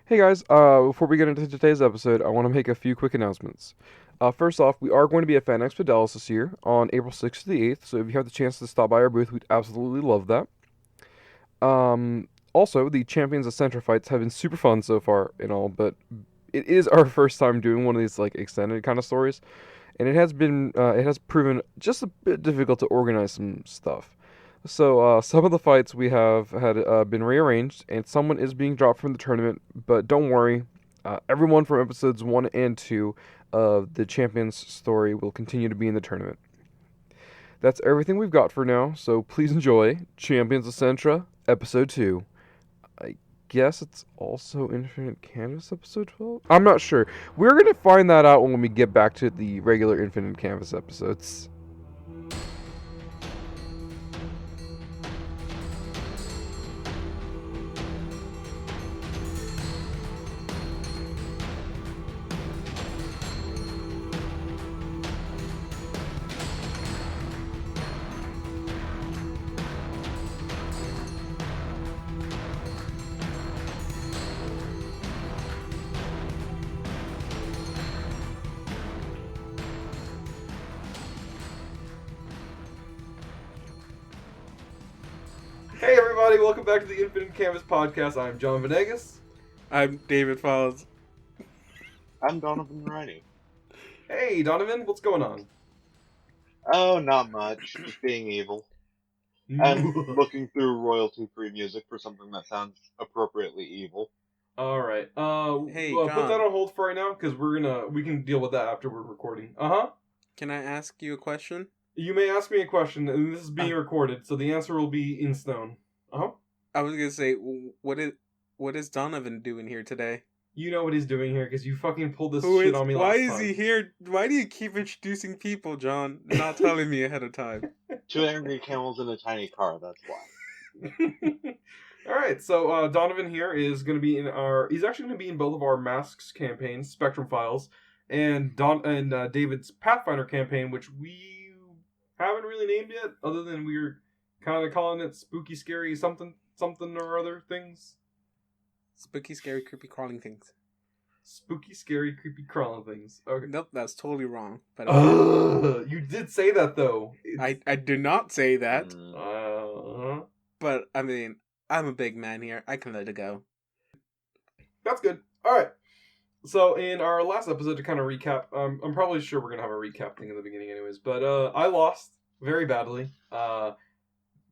Hey guys, before we get into today's episode, I want to make a few quick announcements. First off, we are going to be at Fan Expo Dallas this year on April 6th to the 8th, so if you have the chance to stop by our booth, we'd absolutely love that. Also, the Champions of Centra fights have been super fun so far and all, but it is our first time doing one of these like extended kind of stories, and it has proven just a bit difficult to organize some stuff. So some of the fights we have had been rearranged, and someone is being dropped from the tournament. But don't worry, everyone from episodes 1 and 2 of the Champions story will continue to be in the tournament. That's everything we've got for now. So please enjoy Champions of Centra, episode 2. I guess it's also Infinite Canvas episode 12. I'm not sure. We're gonna find that out when we get back to the regular Infinite Canvas episodes. Hey everybody, welcome back to the Infinite Canvas podcast. I'm John Venegas. I'm David Falls. I'm Donovan Riney. Hey Donovan, what's going on? Oh, not much. Just being evil. And looking through royalty-free music for something that sounds appropriately evil. Alright, Hey, put John. that on hold for right now, because we can deal with that after we're recording. Can I ask you a question? You may ask me a question, and this is being recorded, so the answer will be in stone. I was gonna say, what is Donovan doing here today? You know what he's doing here, because you fucking pulled this Who shit is? on me Why last is time. he here? Why do you keep introducing people, John? Not telling me ahead of time. 2 angry camels in a tiny car, that's why. Alright, so Donovan here is going to be he's actually going to be in both of our Masks campaigns, Spectrum Files, and David's Pathfinder campaign, which we haven't really named yet, other than we're kind of calling it Spooky, Scary, something or other things. Spooky, scary, creepy, crawling things. Spooky, Scary, Creepy, Crawling Things. Okay. Nope, that's totally wrong. But You did say that, though. I did not say that. Mm. But I mean, I'm a big man here. I can let it go. That's good. Alright. So, in our last episode, to kind of recap, I'm probably sure we're going to have a recap thing in the beginning anyways, but I lost very badly.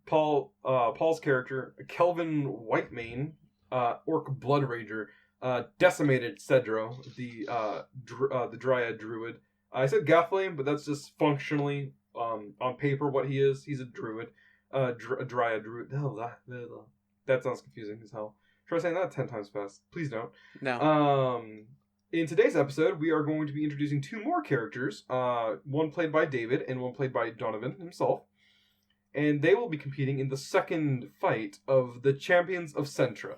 Paul's character, Kelvin Whitemane, Orc Blood Rager, decimated Cedro, the Dryad Druid. I said Gathflame, but that's just functionally, on paper, what he is. He's a Druid. A Dryad Druid. Oh, that sounds confusing as hell. Try saying that 10 times fast. Please don't. No. In today's episode, we are going to be introducing 2 more characters. One played by David and one played by Donovan himself. And they will be competing in the second fight of the Champions of Centra.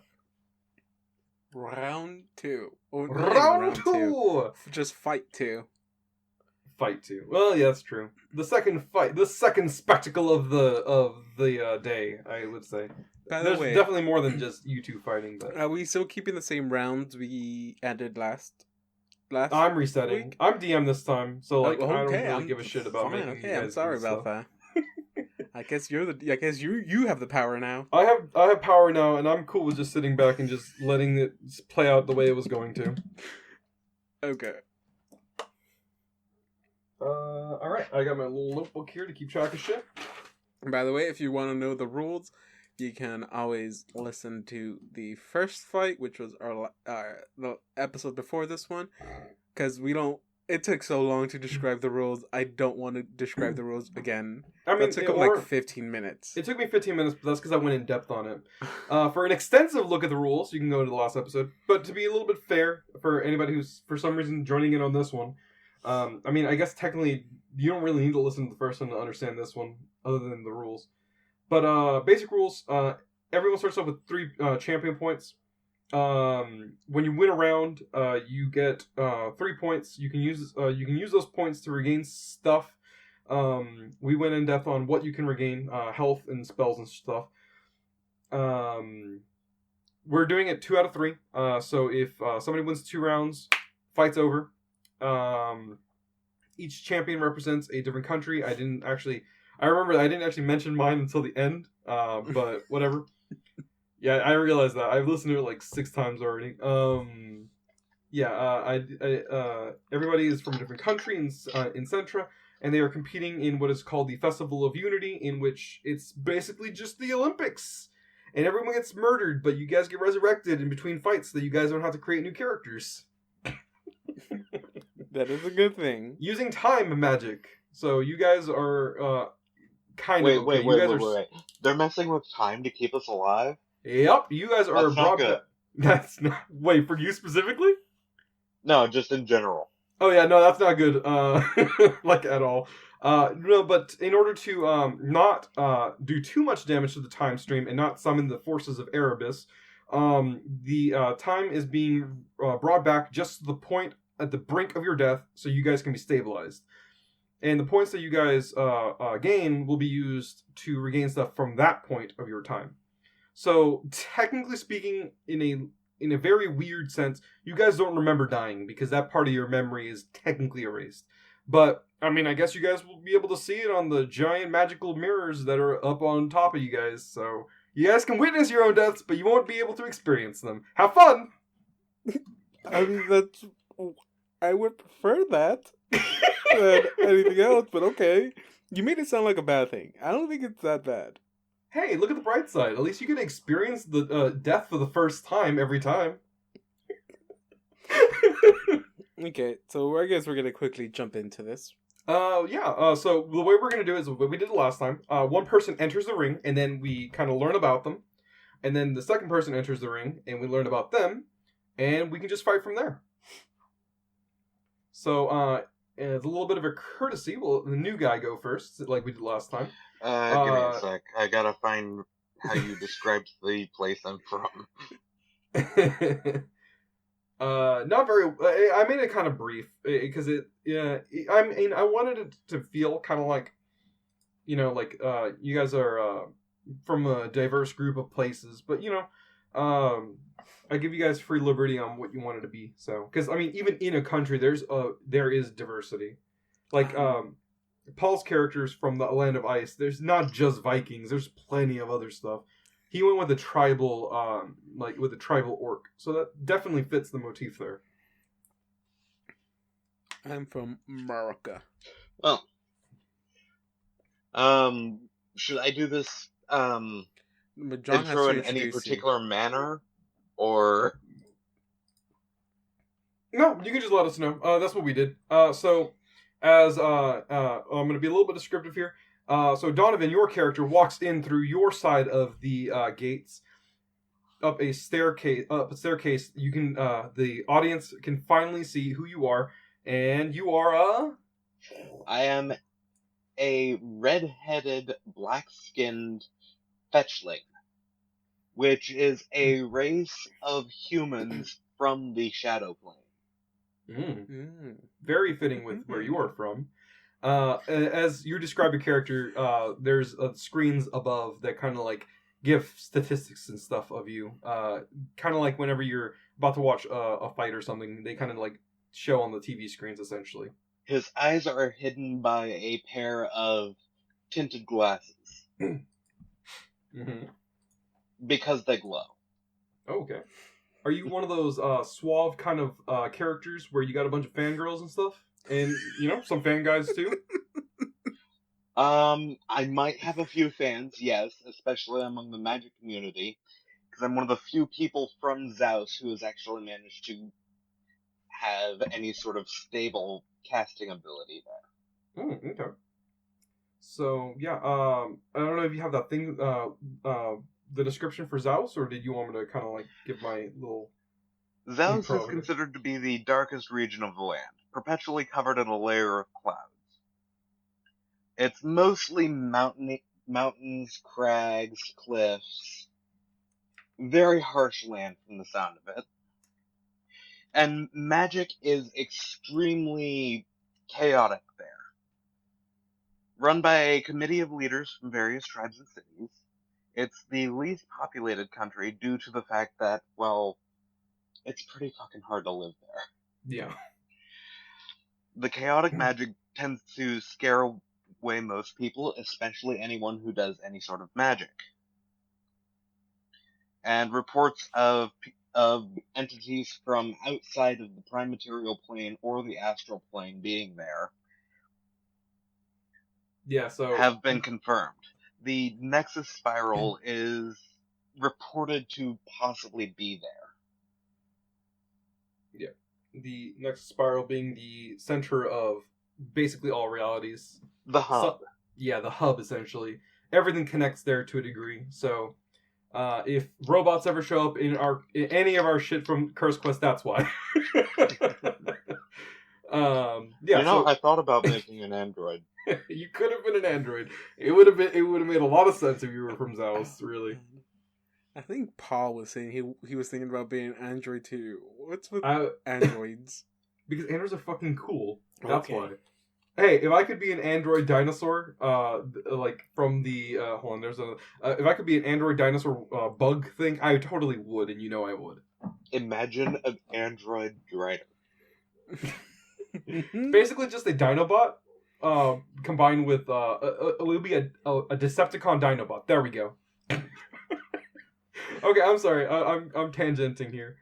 Round 2. Oh, Round 2! Just fight 2. Fight 2. Well, yeah, that's true. The second fight, the second spectacle of the day, I would say. By the There's way, definitely more than just you two fighting, but are we still keeping the same rounds we ended last I'm resetting. week? I'm DM this time, so like Oh, I don't okay, really I'm give a shit about fine, making okay, you guys I'm sorry do about stuff. that. I guess you have the power now. I have power now, and I'm cool with just sitting back and just letting it play out the way it was going to. Okay. Alright, I got my little notebook here to keep track of shit. And by the way, if you want to know the rules, you can always listen to the first fight, which was the episode before this one, because it took so long to describe the rules. I don't want to describe the rules again. I mean, It took like 15 minutes. It took me 15 minutes, but that's because I went in depth on it. For an extensive look at the rules, you can go to the last episode. But to be a little bit fair, for anybody who's for some reason joining in on this one, I mean, I guess technically you don't really need to listen to the first one to understand this one, other than the rules. But basic rules, everyone starts off with 3 champion points. When you win a round, you get 3 points. You can use those points to regain stuff. We went in depth on what you can regain, health and spells and stuff. we're doing it 2 out of 3. So if somebody wins 2 rounds, fight's over. Each champion represents a different country. I remember I didn't actually mention mine until the end. But whatever. Yeah, I realized that. I've listened to it like 6 times already. Everybody is from a different country in Centra, and they are competing in what is called the Festival of Unity, in which it's basically just the Olympics. And everyone gets murdered, but you guys get resurrected in between fights so that you guys don't have to create new characters. That is a good thing. Using time magic. So you guys are kind of okay. Wait. They're messing with time to keep us alive? Yep, you guys are That's not good. That's not... Wait, for you specifically? No, just in general. Oh yeah, no, that's not good. Like at all. No, but in order to not do too much damage to the time stream and not summon the forces of Erebus, the time is being brought back just to the point at the brink of your death, so you guys can be stabilized. And the points that you guys gain will be used to regain stuff from that point of your time. So technically speaking, in a very weird sense, you guys don't remember dying because that part of your memory is technically erased. But I mean, I guess you guys will be able to see it on the giant magical mirrors that are up on top of you guys. So you guys can witness your own deaths, but you won't be able to experience them. Have fun! I mean, I would prefer that than anything else, but okay. You made it sound like a bad thing. I don't think it's that bad. Hey, look at the bright side. At least you can experience the death for the first time every time. Okay, so I guess we're gonna quickly jump into this. So the way we're gonna do it is what we did last time. One person enters the ring, and then we kind of learn about them. And then the second person enters the ring, and we learn about them. And we can just fight from there. So, as a little bit of a courtesy, well, the new guy go first, like we did last time. Give me a sec. I gotta find how you described the place I'm from. Not very. I made it kind of brief because I mean, I wanted it to feel kind of like, you guys are from a diverse group of places, but I give you guys free liberty on what you want it to be. So, because I mean, even in a country, there is diversity. Like Paul's characters from the Land of Ice. There's not just Vikings. There's plenty of other stuff. He went with a tribal, with a tribal orc. So that definitely fits the motif there. I'm from America. Well, should I do this But John intro has in to any introduce you. particular manner, or No, you can just let us know. That's what we did. So as I'm going to be a little bit descriptive here. So Donovan, your character, walks in through your side of the gates, up a staircase. You can the audience can finally see who you are, and you are I am a red-headed, black-skinned fetchling, which is a race of humans from the Shadow Plane. Very fitting with where you are from. As you describe your character, there's screens above that kind of like give statistics and stuff of you. Kind of like whenever you're about to watch a fight or something, they kind of like show on the TV screens essentially. His eyes are hidden by a pair of tinted glasses. Mm-hmm. Because they glow. Okay. Are you one of those suave kind of characters where you got a bunch of fangirls and stuff? And, some fan guys too? I might have a few fans, yes, especially among the magic community, because I'm one of the few people from Zeus who has actually managed to have any sort of stable casting ability there. Okay. So, yeah, I don't know if you have that thing, the description for Zeus, or did you want me to kind of like give my little... Zeus is considered to be the darkest region of the land, perpetually covered in a layer of clouds. It's mostly mountains, crags, cliffs. Very harsh land from the sound of it. And magic is extremely chaotic there. Run by a committee of leaders from various tribes and cities, It's the least populated country due to the fact that, well, it's pretty fucking hard to live there. Yeah. The chaotic magic tends to scare away most people, especially anyone who does any sort of magic. And reports of entities from outside of the prime material plane or the astral plane being there Yeah, so have been confirmed. The Nexus Spiral is reported to possibly be there. the next spiral being the center of basically all realities. The hub. Yeah, the hub essentially. Everything connects there to a degree. So, if robots ever show up in any of our shit from Curse Quest, that's why. Yeah. I thought about making an android. You could have been an android. It would have made a lot of sense if you were from Zaus, really. I think Paul was saying he was thinking about being an android too. What's with androids? Because androids are fucking cool. That's Okay. why. Hey, if I could be an android dinosaur, like from the hold on, there's a if I could be an android dinosaur bug thing, I totally would, and you know I would. Imagine an android drider. Basically, just a Dinobot, combined with it would be a Decepticon Dinobot. There we go. Okay, I'm sorry. I'm tangenting here.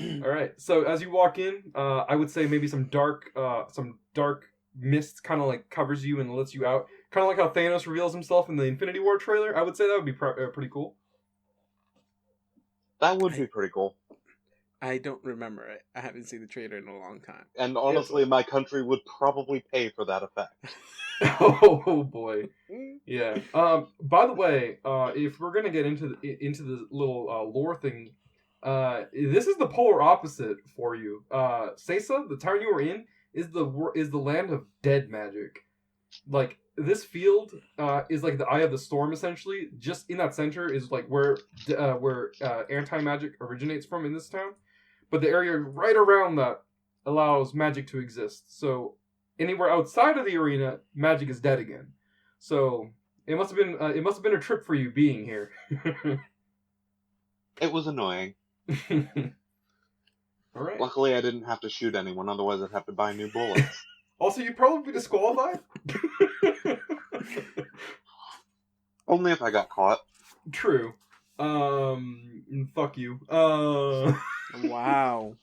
All right. So as you walk in, I would say maybe some dark mist kind of like covers you and lets you out. Kind of like how Thanos reveals himself in the Infinity War trailer. I would say that would be pretty cool. That would be pretty cool. I don't remember it. I haven't seen the trailer in a long time. And honestly, my country would probably pay for that effect. Oh boy. Yeah. By the way, if we're gonna get into the little lore thing, this is the polar opposite for you. Sesa, the town you were in, is the land of dead magic. Like this field is like the eye of the storm essentially. Just in that center is like where anti magic originates from in this town, but the area right around that allows magic to exist. So anywhere outside of the arena, magic is dead again. So it must have been a trip for you being here. It was annoying. All right. Luckily, I didn't have to shoot anyone, otherwise I'd have to buy new bullets. Also, you'd probably be disqualified. Only if I got caught. True. Fuck you. Wow.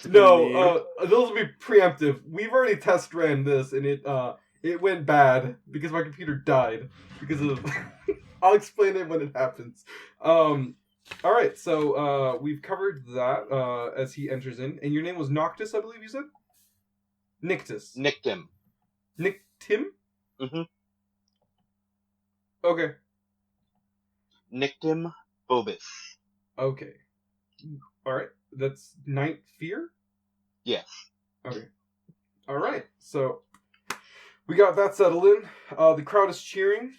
No, those will be preemptive. We've already test ran this, and it went bad because my computer died because of. I'll explain it when it happens. All right, so we've covered that as he enters in, and your name was Noctis, I believe you said. Nyctis. Nyctim. Nyctim? Mm-hmm. Okay. Nyctim Phobos. Okay. Alright. That's Night Fear? Yes. Okay. Alright. So, we got that settled in. The crowd is cheering.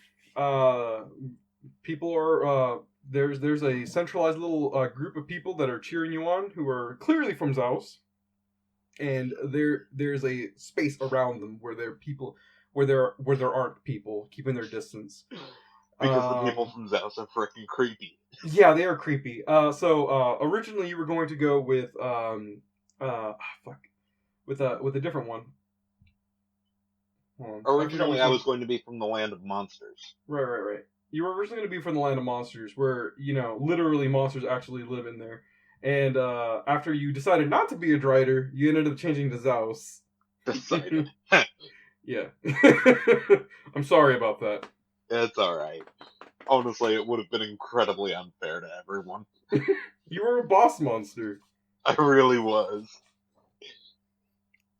People are, there's a centralized little group of people that are cheering you on who are clearly from Zaus. And there's a space around them where there aren't people keeping their distance. Because the people from Zaus are freaking creepy. Yeah, they are creepy. So originally you were going to go with with a different one. Originally, I was going to be from the land of monsters. Right. You were originally going to be from the land of monsters, where literally monsters actually live in there. And after you decided not to be a Drider, you ended up changing to Zaus. Decided. Yeah. I'm sorry about that. It's alright. Honestly, it would have been incredibly unfair to everyone. You were a boss monster. I really was.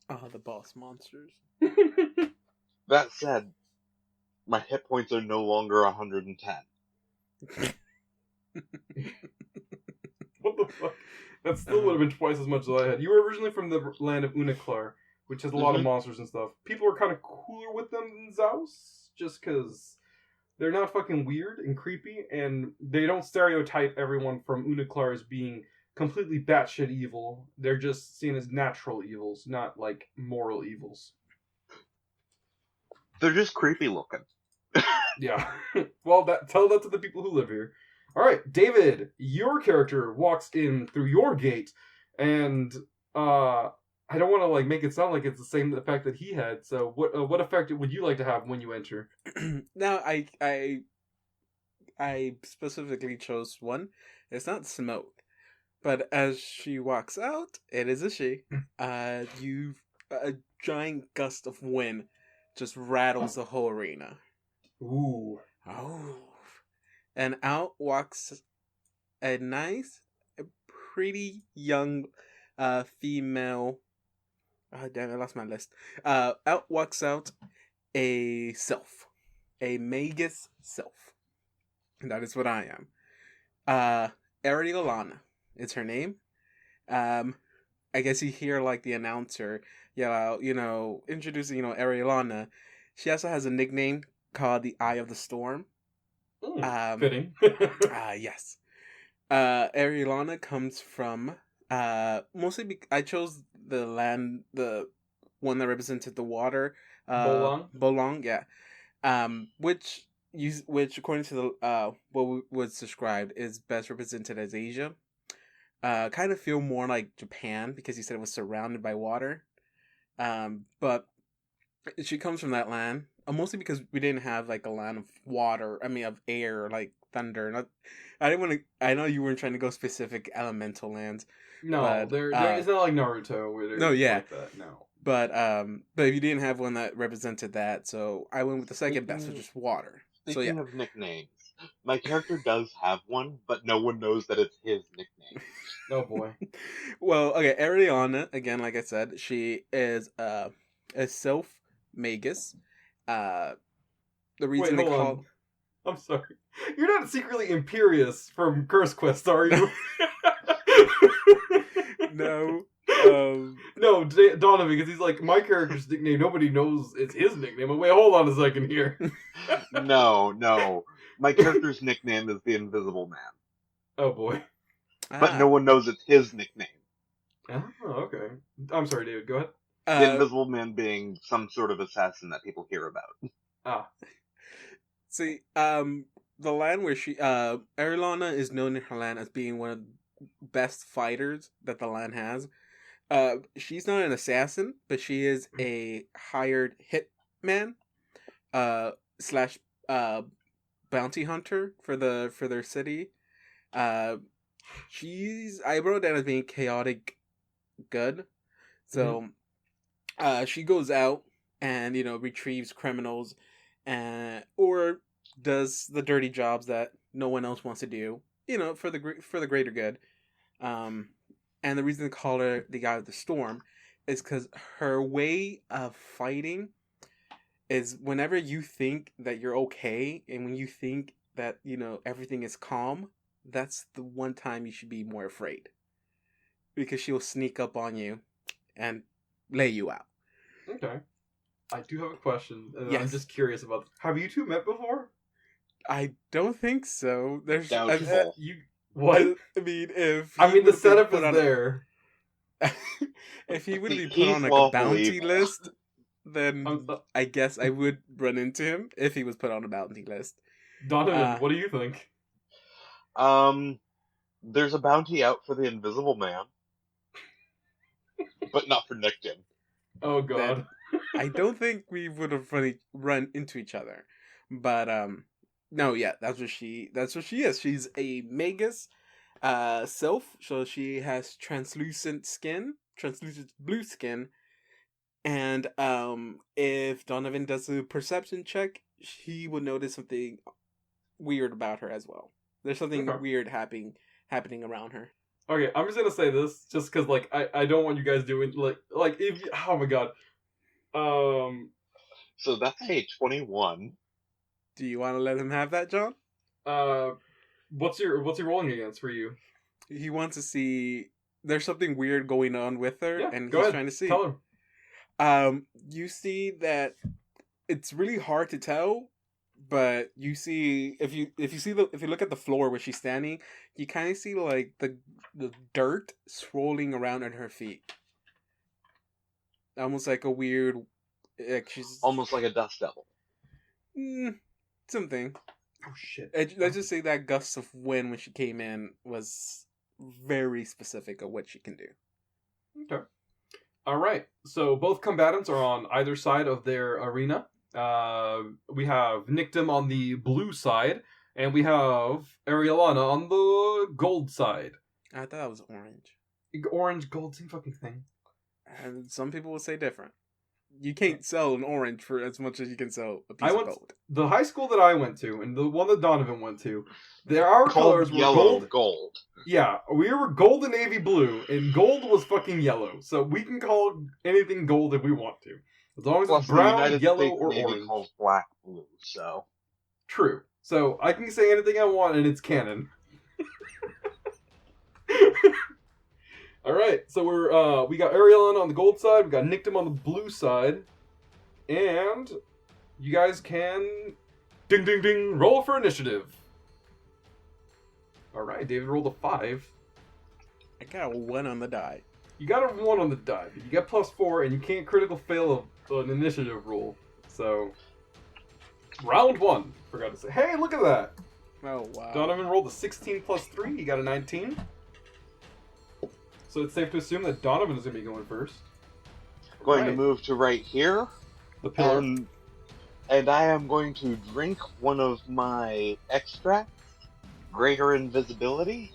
The boss monsters. That said, my hit points are no longer 110. What the fuck? That still would have been twice as much as I had. You were originally from the land of Uniclar, which has a lot of monsters and stuff. People are kind of cooler with them than Zaus, just because they're not fucking weird and creepy, and they don't stereotype everyone from Uniclar as being completely batshit evil. They're just seen as natural evils, not like moral evils. They're just creepy looking. Yeah. Well, tell that to the people who live here. All right, David, your character walks in through your gate, and I don't want to like make it sound like it's the same effect that he had. So, what effect would you like to have when you enter? Now, I specifically chose one. It's not smoke, but as she walks out, it is a she. A giant gust of wind just rattles the whole arena. Ooh. Oh, and out walks a nice, a pretty young, female. Oh damn! I lost my list. Out walks out a Sylph, a Magus Sylph. That is what I am. Aerialanna is her name. Um, I guess you hear like the announcer yell out, introducing, Aerialanna. She also has a nickname called the Eye of the Storm. Fitting. Yes. Aerialanna comes from mostly I chose the one that represented the water. Bolong, yeah. Which according to the what was described is best represented as Asia. Kind of feel more like Japan because you said it was surrounded by water. But she comes from that land, mostly because we didn't have like a land of water. I mean, of air, like thunder. I didn't want to. I know you weren't trying to go specific elemental lands. No, but, it's not like Naruto where there's no, yeah. like that. No. But if you didn't have one that represented that, so I went with the second best, which is water. Speaking of nicknames, my character does have one, but no one knows that it's his nickname. Oh boy. Well, okay, Aerialanna, again, like I said, she is a Sylph Magus. The reason Wait, they hold call on. I'm sorry. You're not secretly Imperious from Curse Quest, are you? No. No, Donovan, because he's like, my character's nickname, nobody knows it's his nickname. Wait, hold on a second here. No. My character's nickname is the Invisible Man. Oh boy. But no one knows it's his nickname. Oh, okay. I'm sorry, David, go ahead. The Invisible Man being some sort of assassin that people hear about. See, the land where Aerialanna is known in her land as being one of the best fighters that the land has. She's not an assassin, but she is a hired hitman, slash bounty hunter for their city. I wrote down as being chaotic good. So, she goes out and retrieves criminals, or does the dirty jobs that no one else wants to do. For the greater good. And the reason they call her the Eye of the Storm is because her way of fighting is whenever you think that you're okay, and when you think that everything is calm, that's the one time you should be more afraid, because she'll sneak up on you and lay you out. Okay. I do have a question, and Yes. I'm just curious about this. Have you two met before? I don't think so. There's Doubtful. What? I mean, if the setup is there. If he would be put He's on like a lawfully bounty evil. list, then I guess I would run into him if he was put on a bounty list. Donovan, what do you think? There's a bounty out for the Invisible Man, but not for Nyctim. Oh god. I don't think we would have run into each other, but no, yeah, that's what she is. She's a Magus, Sylph, so she has translucent blue skin, and if Donovan does a perception check, he will notice something weird about her as well. There's something weird happening around her. Okay, I'm just gonna say this just because like I don't want you guys doing like if oh my god. So that's a 21. Do you want to let him have that, John? What's he rolling against for you? He wants to see. There's something weird going on with her, and go he's ahead. trying to see. Tell him. You see that it's really hard to tell, but you see if you look at the floor where she's standing, you kind of see like the dirt swirling around at her feet, almost like a weird, like she's Almost like a dust devil. something. Oh shit. Let's just say that gust of wind when she came in was very specific of what she can do. Okay. All right. So both combatants are on either side of their arena. We have Nyctim on the blue side, and we have Aerialanna on the gold side. I thought it was orange. Orange, gold, same fucking thing. And some people would say different. You can't sell an orange for as much as you can sell a piece of gold. The high school that I went to, and the one that Donovan went to, our colors were yellow, gold. Yeah, we were gold and navy blue, and gold was fucking yellow. So we can call anything gold if we want to. As long as it's brown, yellow, or orange. Calls black blue, so. True. So I can say anything I want, and it's canon. Alright, so we got Aerialanna on the gold side, we got Nyctim on the blue side, and you guys can ding ding ding roll for initiative. Alright, David rolled a 5. I got a 1 on the die. You got a 1 on the die, but you got +4, and you can't critical fail an initiative roll. So, round 1, forgot to say. Hey, look at that! Oh, wow. Donovan rolled a 16 +3, he got a 19. So it's safe to assume that Donovan is going to be going first. Going to move to right here. The pillar. And I am going to drink one of my extracts, Greater Invisibility,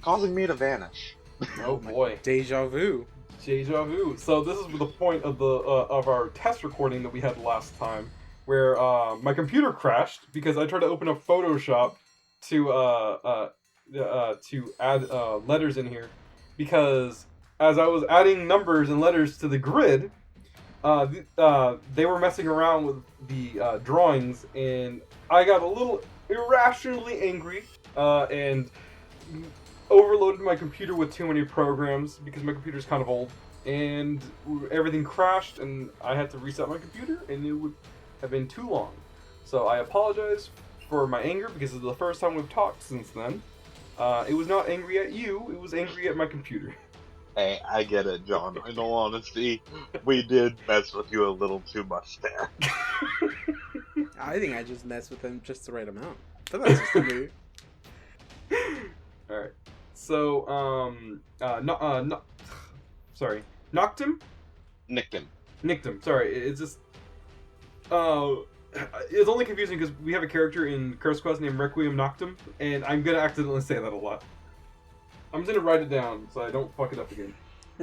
causing me to vanish. Oh boy. Deja vu. Deja vu. So this is the point of the of our test recording that we had last time, where my computer crashed because I tried to open up Photoshop to add letters in here, because as I was adding numbers and letters to the grid, they were messing around with the drawings, and I got a little irrationally angry and overloaded my computer with too many programs because my computer's kind of old, and everything crashed, and I had to reset my computer, and it would have been too long. So I apologize for my anger because it's the first time we've talked since then. It was not angry at you, it was angry at my computer. Hey, I get it, John. In all honesty, we did mess with you a little too much there. I think I just messed with him just the right amount. But that's just me. Alright. So, sorry. Nyctim? Nyctim. Sorry, it's just... it's only confusing because we have a character in Curse Quest named Requiem Nyctim, and I'm gonna accidentally say that a lot. I'm just gonna write it down so I don't fuck it up again.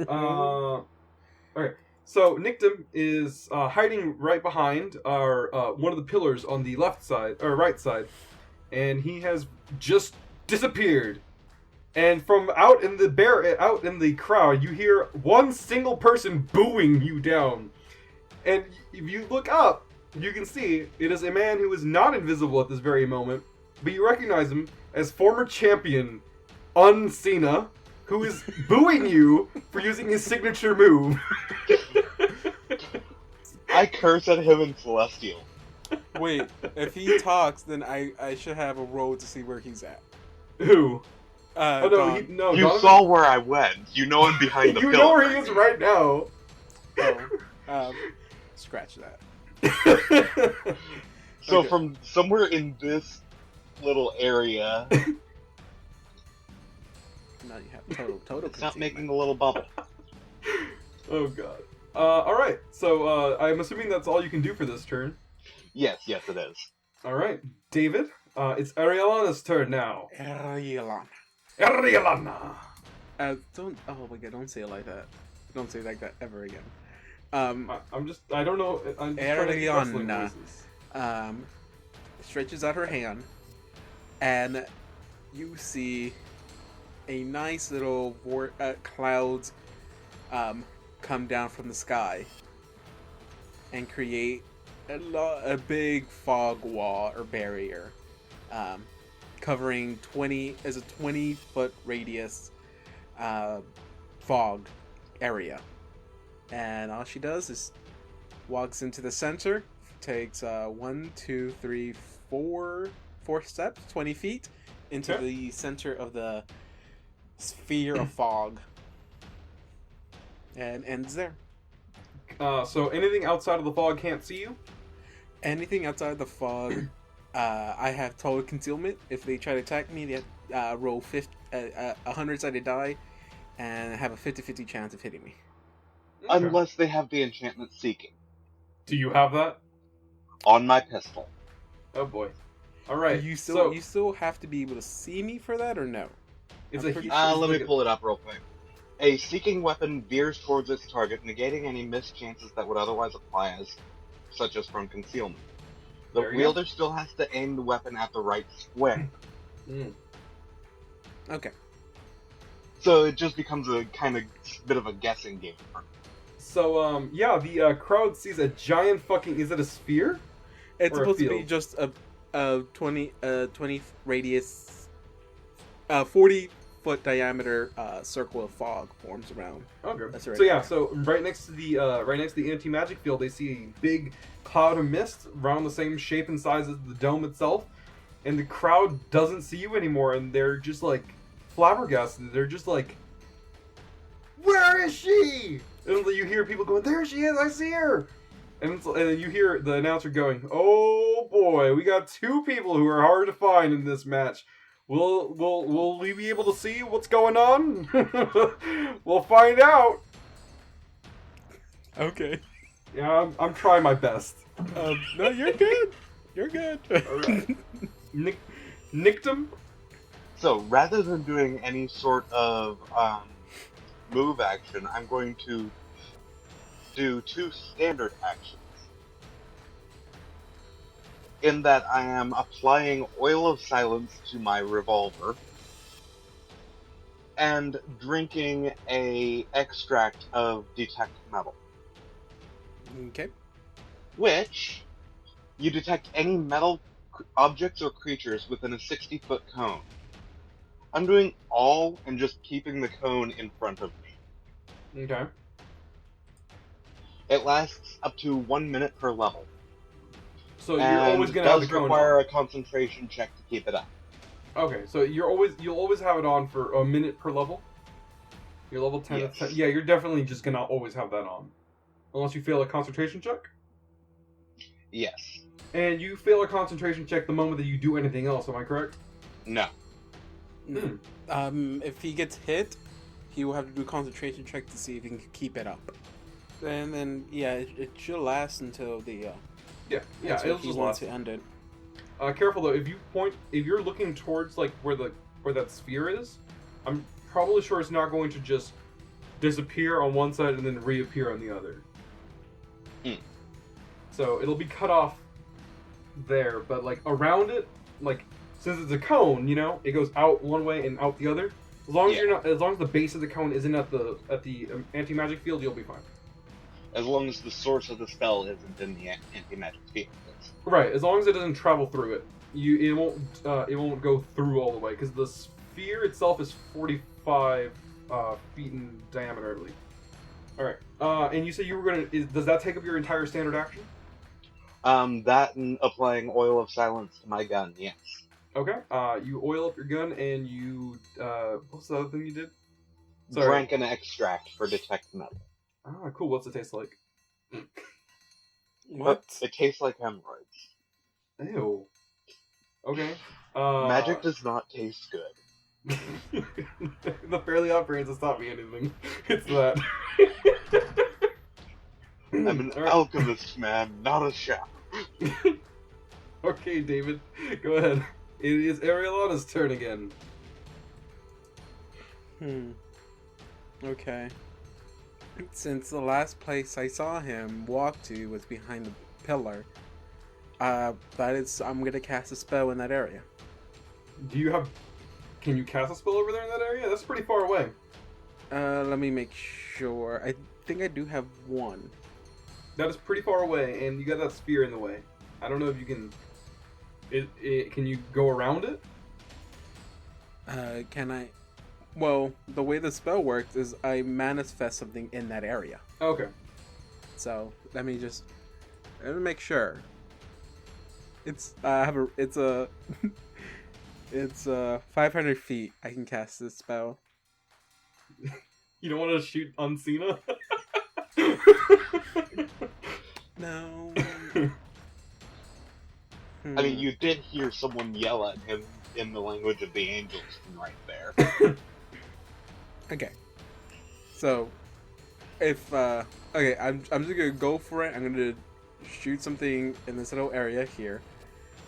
Alright, so Nyctim is hiding right behind our one of the pillars on the left side, or right side, and he has just disappeared. And from out in the crowd, you hear one single person booing you down. And if you look up, you can see it is a man who is not invisible at this very moment, but you recognize him as former champion Uncena, who is booing you for using his signature move. I curse at him in Celestial. Wait, if he talks, then I should have a roll to see where he's at. Who? Oh, no, you Donovan? saw where I went. You know I'm behind the You pillar. know where he is right now. Scratch that. So Okay. from somewhere in this little area, Now you have total. stop making a little bubble. Oh god. Alright, so I'm assuming that's all you can do for this turn. Yes, it is. Alright, David, it's Aerialanna's turn now. Aerialanna. Aerialanna! Don't. Oh my god! Don't say it like that. Don't say it like that ever again. I don't know. I'm just trying to make wrestling Aerialanna noises. Stretches out her hand, and you see a nice little clouds come down from the sky and create a big fog wall or barrier, covering 20-foot radius fog area. And all she does is walks into the center, takes 1, 2, 3, 4 steps, 20 feet into the center of the sphere of fog, and ends there. So anything outside of the fog can't see you? Anything outside the fog, I have total concealment. If they try to attack me, they roll 100-sided die and have a 50-50 chance of hitting me. Okay. Unless they have the enchantment Seeking Do you have that? on my pistol. Oh boy. All right. You still have to be able to see me for that, or no? It's I'm a pretty Let me pull it up real quick. A Seeking weapon veers towards its target, negating any missed chances that would otherwise apply, such as from concealment. The There you wielder still has to aim the weapon at the right square. Okay. So it just becomes a kind of bit of a guessing game for me. So yeah, the crowd sees a giant fucking. Is it a sphere? It's Or a supposed to be field? just a 20 radius, 40-foot diameter circle of fog forms around. Okay. That's right. So yeah, so right next to the anti-magic field, they see a big cloud of mist around the same shape and size as the dome itself, and the crowd doesn't see you anymore, and they're just like flabbergasted. They're just like, "Where is she?" And you hear people going, "There she is! I see her!" And then you hear the announcer going, "Oh boy, we got two people who are hard to find in this match. Will we be able to see what's going on? We'll find out." Okay. Yeah, I'm trying my best. No, you're good. You're good. Alright. Nyctim? So rather than doing any sort of move action, I'm going to do two standard actions. In that I am applying Oil of Silence to my revolver and drinking a extract of Detect Metal, Okay. which you detect any metal objects or creatures within a 60-foot cone. I'm doing all and just keeping the cone in front of me. Okay. It lasts up to 1 minute per level. So you're and always gonna have the does cone require on. a concentration check to keep it up. Okay, so you'll always have it on for a minute per level? You're level 10 Yes. 10. Yeah, you're definitely just gonna always have that on. Unless you fail a concentration check? Yes. And you fail a concentration check the moment that you do anything else, am I correct? No. If he gets hit, he will have to do a concentration check to see if he can keep it up. And then, yeah, it should last until the. Yeah, until it'll he just wants last. to end it. Careful though, if you're looking towards like where that sphere is, I'm probably sure it's not going to just disappear on one side and then reappear on the other. So it'll be cut off there, but like around it, like since it's a cone, you know, it goes out one way and out the other. As long as as long as the base of the cone isn't at the anti-magic field, you'll be fine. As long as the source of the spell isn't in the anti-magic field. Right, as long as it doesn't travel through it, it won't go through all the way because the sphere itself is 45 feet in diameter, I believe. All right, and you said you were gonna. Does that take up your entire standard action? That and applying Oil of Silence to my gun, yes. Okay. You oil up your gun and you. What's the other thing you did? Drank an extract for Detect Metal. Ah, cool. What's it taste like? What? It tastes like hemorrhoids. Ew. Okay. Magic does not taste good. The Fairly Odd Brains has taught me anything. It's that. I'm an All right. alchemist, man, not a chef. Okay, David, go ahead. It is Aerialanna's turn again. Okay. Since the last place I saw him walk to was behind the pillar, I'm gonna cast a spell in that area. Can you cast a spell over there in that area? That's pretty far away. Let me make sure. I think I do have one. That is pretty far away, and you got that spear in the way. I don't know if you can. Can you go around it? Can I? Well, the way the spell works is I manifest something in that area. Okay. So let me make sure. It's 500 feet. I can cast this spell. You don't want to shoot Unsina? No. I mean, you did hear someone yell at him in the language of the angels from right there. Okay. So, if okay, I'm just gonna go for it. I'm gonna shoot something in this little area here.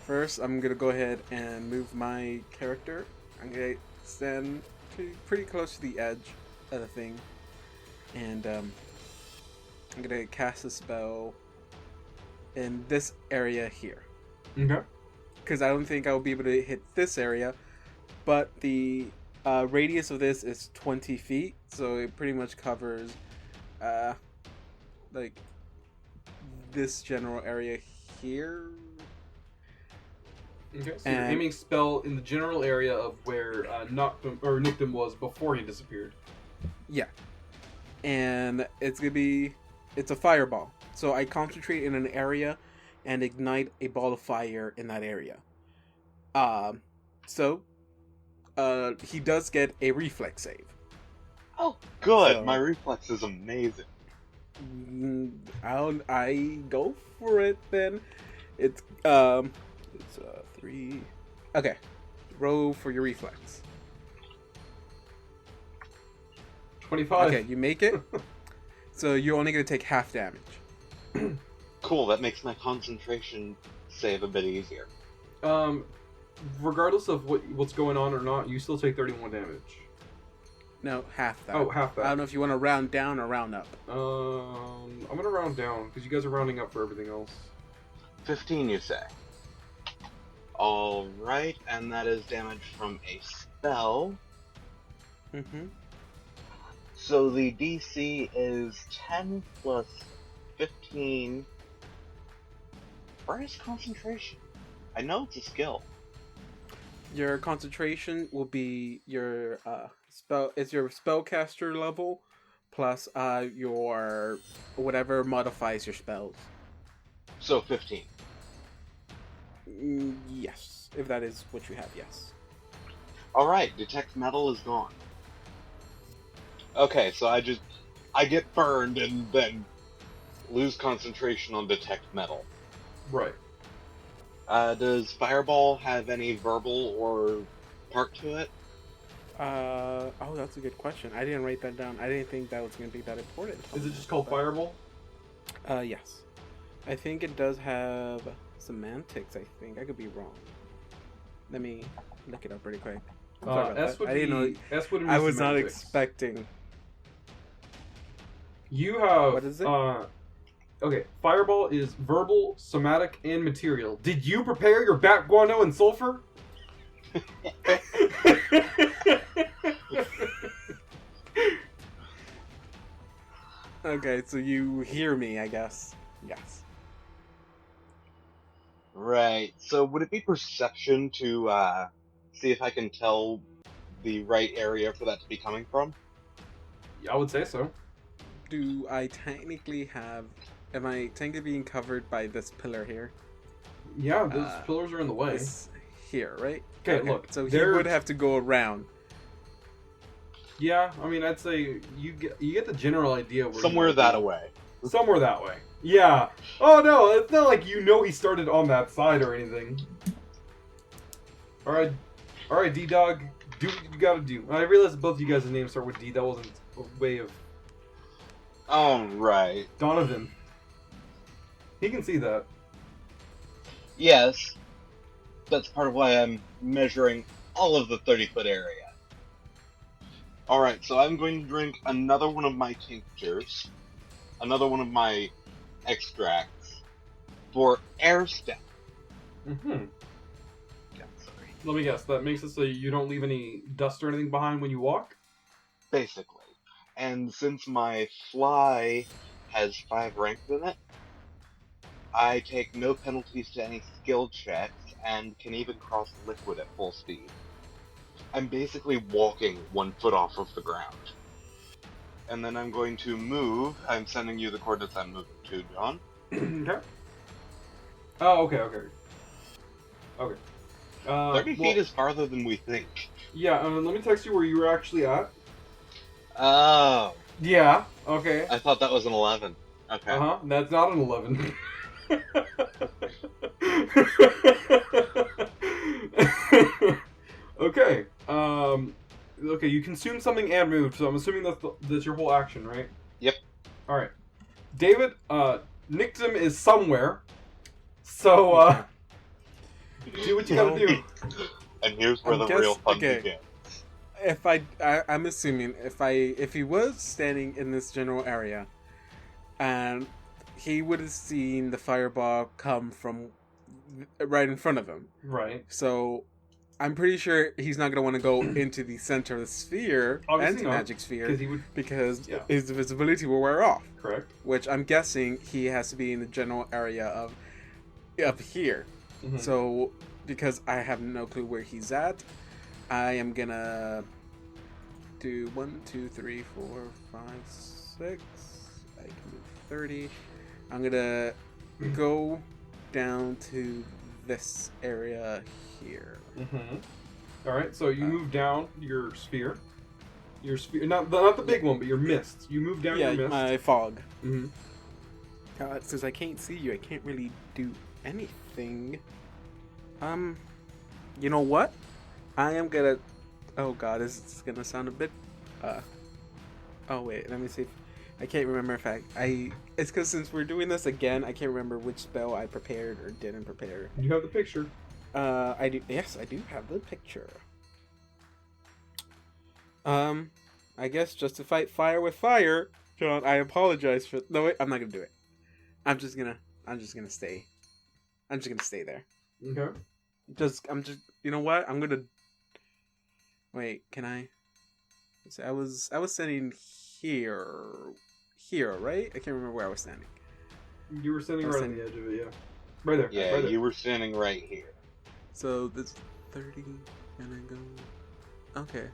First, I'm gonna go ahead and move my character. I'm gonna stand pretty close to the edge of the thing, and I'm gonna cast a spell in this area here. Okay. Because I don't think I'll be able to hit this area, but the radius of this is 20 feet, so it pretty much covers like this general area here. Okay, so you're aiming spell in the general area of where Nyctim was before he disappeared. Yeah. And it's a fireball. So I concentrate in an area and ignite a ball of fire in that area. So he does get a reflex save. Oh, good. So- My reflex is amazing. I go for it then. It's 3. Okay. Roll for your reflex. 25. Okay, you make it. So you're only gonna take half damage. Cool, that makes my concentration save a bit easier. Regardless of what's going on or not, you still take 31 damage. No, half that. Oh, half that. I don't know if you want to round down or round up. I'm gonna round down because you guys are rounding up for everything else. 15, you say? Alright, and that is damage from a spell. Mm-hmm. So the DC is 10 plus 15. Where is concentration? I know it's a skill. Your concentration will be your spell. It's your spellcaster level plus your whatever modifies your spells. So 15. Yes, if that is what you have. Yes. Alright, detect metal is gone. Okay, so I get burned and then lose concentration on detect metal. Right. Does Fireball have any verbal or part to it? Oh, that's a good question. I didn't write that down. I didn't think that was going to be that important. Is it just called Fireball? Yes. I think it does have semantics, I think. I could be wrong. Let me look it up pretty quick. Sorry about S that. would I didn't know. S would be I was not semantics. expecting. You have. What is it? Okay, Fireball is verbal, somatic, and material. Did you prepare your bat guano and sulfur? Okay, so you hear me, I guess. Yes. Right, so would it be perception to see if I can tell the right area for that to be coming from? I would say so. Do I technically have... Am I technically being covered by this pillar here? Yeah, those pillars are in the way. This here, right? Okay, look. So he there- would have to go around. Yeah, I mean, I'd say you get the general idea where Somewhere you that might be. away. Somewhere that way. Yeah. Oh no, it's not like you know he started on that side or anything. Alright, D-Dog, do what you gotta do. I realized both of you guys' names start with D. That wasn't a way of Alright. Donovan. He can see that. Yes. That's part of why I'm measuring all of the 30-foot area. Alright, so I'm going to drink another one of my tinctures, another one of my extracts, for air step. Mm-hmm. Yeah, sorry. Let me guess, that makes it so you don't leave any dust or anything behind when you walk? Basically. And since my fly has 5 ranks in it, I take no penalties to any skill checks and can even cross liquid at full speed. I'm basically walking 1 foot off of the ground. And then I'm going to move. I'm sending you the coordinates I'm moving to, John. Okay. Oh, okay. Okay. 30 feet is farther than we think. Yeah, let me text you where you were actually at. Oh. Yeah, okay. I thought that was an 11. Okay. Uh-huh, that's not an 11. Okay. Okay, you consumed something and moved, so I'm assuming that's your whole action, right? Yep. Alright. David, Nyctim is somewhere. So, do what you gotta do. And here's where I'm the guess- real fun okay. begins. If I'm assuming if he was standing in this general area, and he would have seen the fireball come from right in front of him. Right. So I'm pretty sure he's not gonna want to go into the center of the sphere, Obviously not, anti-magic sphere, he would. because Yeah. his visibility will wear off. Correct. Which I'm guessing he has to be in the general area of up here. Mhm. So because I have no clue where he's at, I am gonna do 1, 2, 3, 4, 5, 6. I can move 30. I'm gonna go down to this area here. All right. So you move down your sphere. Your sphere, not the big one, but your mist. You move down Yeah, your mist. my fog. Mm-hmm. Since I can't see you, I can't really do anything. You know what? I am gonna. Oh god, this is gonna sound a bit. Oh wait, let me see. I can't remember if I. It's because since we're doing this again, I can't remember which spell I prepared or didn't prepare. You have the picture. I do. Yes, I do have the picture. I guess just to fight fire with fire, John. I apologize for. No, wait, I'm not gonna do it. I'm just gonna stay. I'm just gonna stay there. Okay. You know what? I'm gonna. Wait, can I? So I was standing here, right? I can't remember where I was standing. You were standing I was right on the edge of it, yeah. Right there. Yeah, right there. you were standing right here. So this 30, and I go. Okay,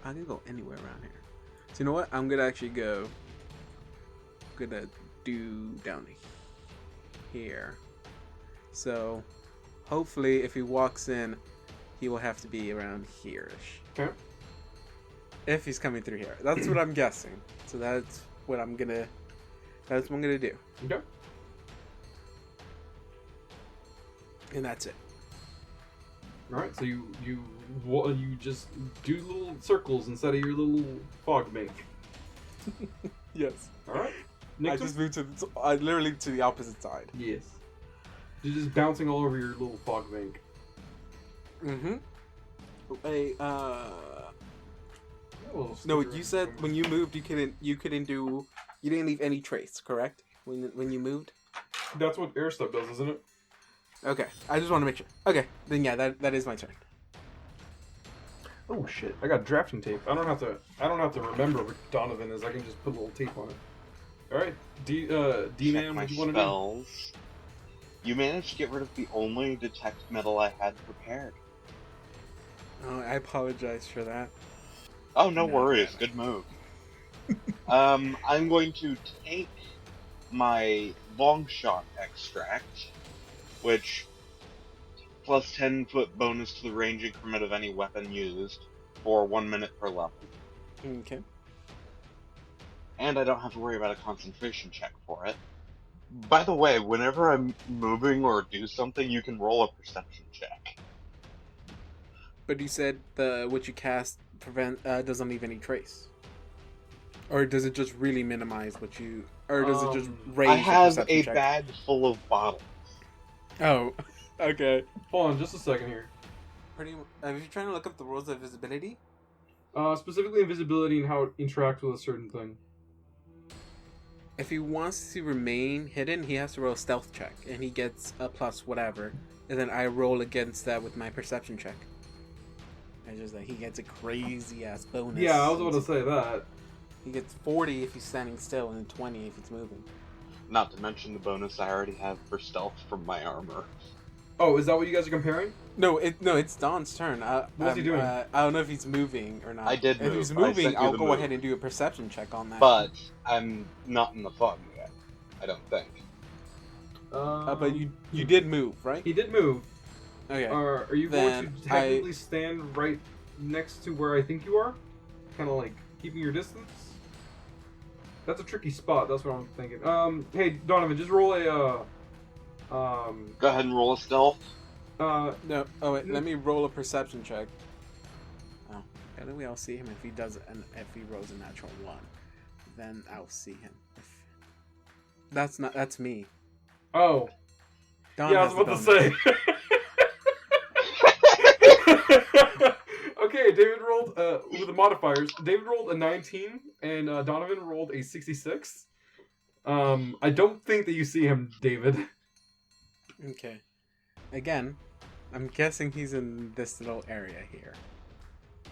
I can go anywhere around here. So you know what? I'm gonna actually go. I'm gonna do down here. So hopefully, if he walks in, he will have to be around here-ish. Okay. If he's coming through here, that's what I'm guessing. So that's what I'm gonna. That's what I'm gonna do, Okay. and that's it. All right. So you just do little circles instead of your little fog bank. Yes. All right. I Nyctim? just moved to literally to the opposite side. Yes. You're just bouncing all over your little fog bank. Mm-hmm. Hey, Little no, sticker you said on- when you moved, you didn't leave any trace, correct? When you moved. That's what air stuff does, isn't it? Okay, I just want to make sure. Okay, then yeah, that is my turn. Oh shit! I got drafting tape. I don't have to remember what Donovan is. I can just put a little tape on it. All right, D Check man, my what do you want to do? spells. You managed to get rid of the only detect metal I had prepared. Oh, I apologize for that. Oh, no No, worries. no. Good move. I'm going to take my long shot extract, which plus 10-foot bonus to the range increment of any weapon used for 1 minute per level. Okay. And I don't have to worry about a concentration check for it. By the way, whenever I'm moving or do something, you can roll a perception check. But you said what you cast doesn't leave any trace, or does it just really minimize what you, or does it just raise? I your have perception a check? bag full of bottles. Oh, okay. Hold on, just a second here. Pretty. If you're trying to look up the rules of visibility, Specifically invisibility and how it interacts with a certain thing. if he wants to remain hidden, he has to roll a stealth check, and he gets a plus whatever, and then I roll against that with my perception check. It's just like he gets a crazy ass bonus. Yeah, I was about to say that. He gets 40 if he's standing still, and then 20 if he's moving. Not to mention the bonus I already have for stealth from my armor. Oh, is that what you guys are comparing? No, it's Don's turn. What's he doing? I don't know if he's moving or not. I did If he's move. I moving, sent you I'll the go move. ahead and do a perception check on that. But I'm not in the fog yet. I don't think. But you did move, right? He did move. Okay. Are you Then going to technically stand right next to where I think you are? Kind of like keeping your distance? That's a tricky spot, that's what I'm thinking. Hey, Donovan, just roll a Go ahead and roll a stealth. No. Oh wait, let me roll a perception check. Oh, and then we'll see him if he if he rolls a natural 1. Then I'll see him. That's me. Oh. Don Yeah, I has was the about to say. Okay, David rolled with the modifiers. David rolled a 19, and Donovan rolled a 66. I don't think that you see him, David. Okay. Again, I'm guessing he's in this little area here.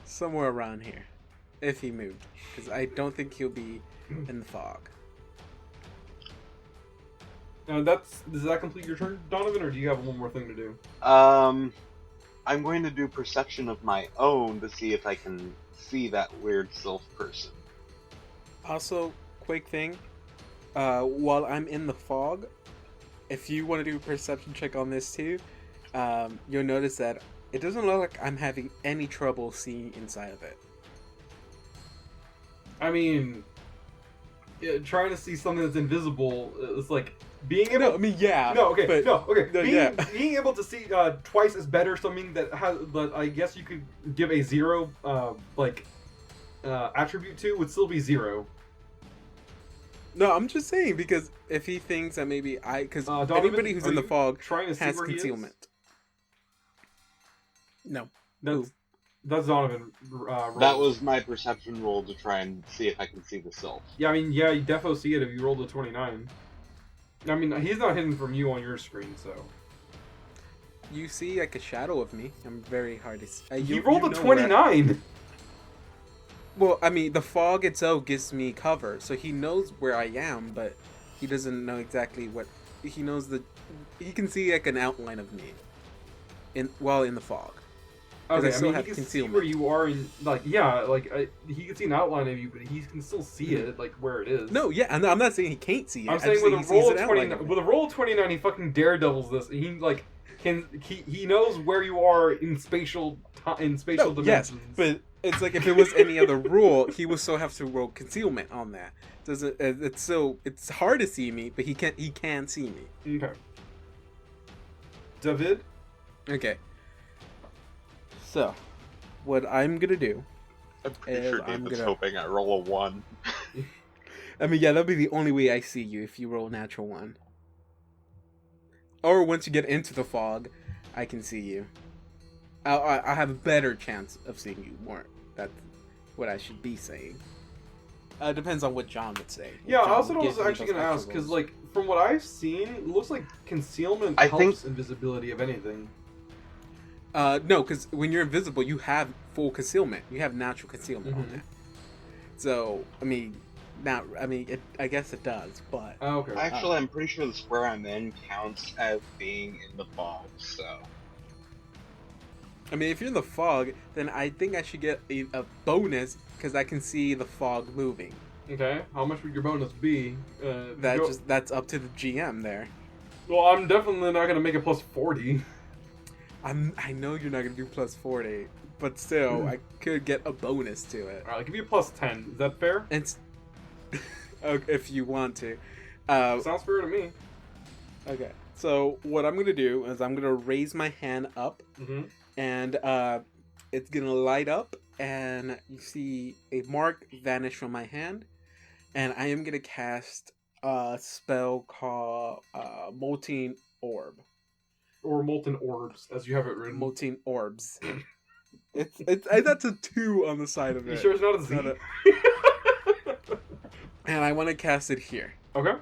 Somewhere around here. If he moved. Because I don't think he'll be in the fog. Does that complete your turn, Donovan, or do you have one more thing to do? I'm going to do perception of my own to see if I can see that weird Sylph person. Also, quick thing. While I'm in the fog, if you want to do a perception check on this too, you'll notice that it doesn't look like I'm having any trouble seeing inside of it. I mean, trying to see something that's invisible is like being able. No, I mean yeah. No, okay, but, no, okay. No, being able to see twice is better. Something that has, but I guess you could give a 0, attribute to would still be 0. No, I'm just saying because if he thinks that maybe because Donovan, anybody who's in the fog trying to see has where concealment. No. That's Donovan. That was my perception roll to try and see if I can see the Sylph. Yeah, I mean, yeah, you definitely see it if you rolled a 29. I mean, he's not hidden from you on your screen, so. You see like a shadow of me. I'm very hard to see. He rolled a 29! Well, I mean, the fog itself gives me cover, so he knows where I am, but he doesn't know exactly what... He knows he can see like an outline of me while in the fog. Okay, I I mean, he can see where you are, in, he can see an outline of you, but he can still see it, like, where it is. No, yeah, I'm not saying he can't see it. I'm saying with a roll of 29, he fucking daredevils this. He, like, he knows where you are in spatial dimensions. Yes, but it's like if it was any other rule, he would still have to roll concealment on that. It's hard to see me, but he can see me. Okay. David? Okay. So, what I'm gonna do I'm pretty sure David's hoping I roll a 1. I mean, yeah, that'll be the only way I see you if you roll a natural 1. Or once you get into the fog, I can see you. I have a better chance of seeing you more. That's what I should be saying. Depends on what John would say. Yeah, I also was actually going to ask, because, like, from what I've seen, it looks like concealment helps invisibility, if anything. No, because when you're invisible, you have full concealment. You have natural concealment on that. So, I mean, I guess it does, but... Oh, okay. Actually, I'm pretty sure the square I'm in counts as being in the fog, so... I mean, if you're in the fog, then I think I should get a bonus, because I can see the fog moving. Okay, how much would your bonus be? That's up to the GM there. Well, I'm definitely not going to make it plus 40. I know you're not going to do plus 40, but still, I could get a bonus to it. Alright, I'll give you a plus 10. Is that fair? If you want to. Sounds fair to me. Okay, so what I'm going to do is I'm going to raise my hand up, and it's going to light up, and you see a mark vanish from my hand, and I am going to cast a spell called Molten Orb. Or Molten Orbs, as you have it written. Molten Orbs. That's a 2 on the side of it. You sure it's not a Z? And I want to cast it here. Okay.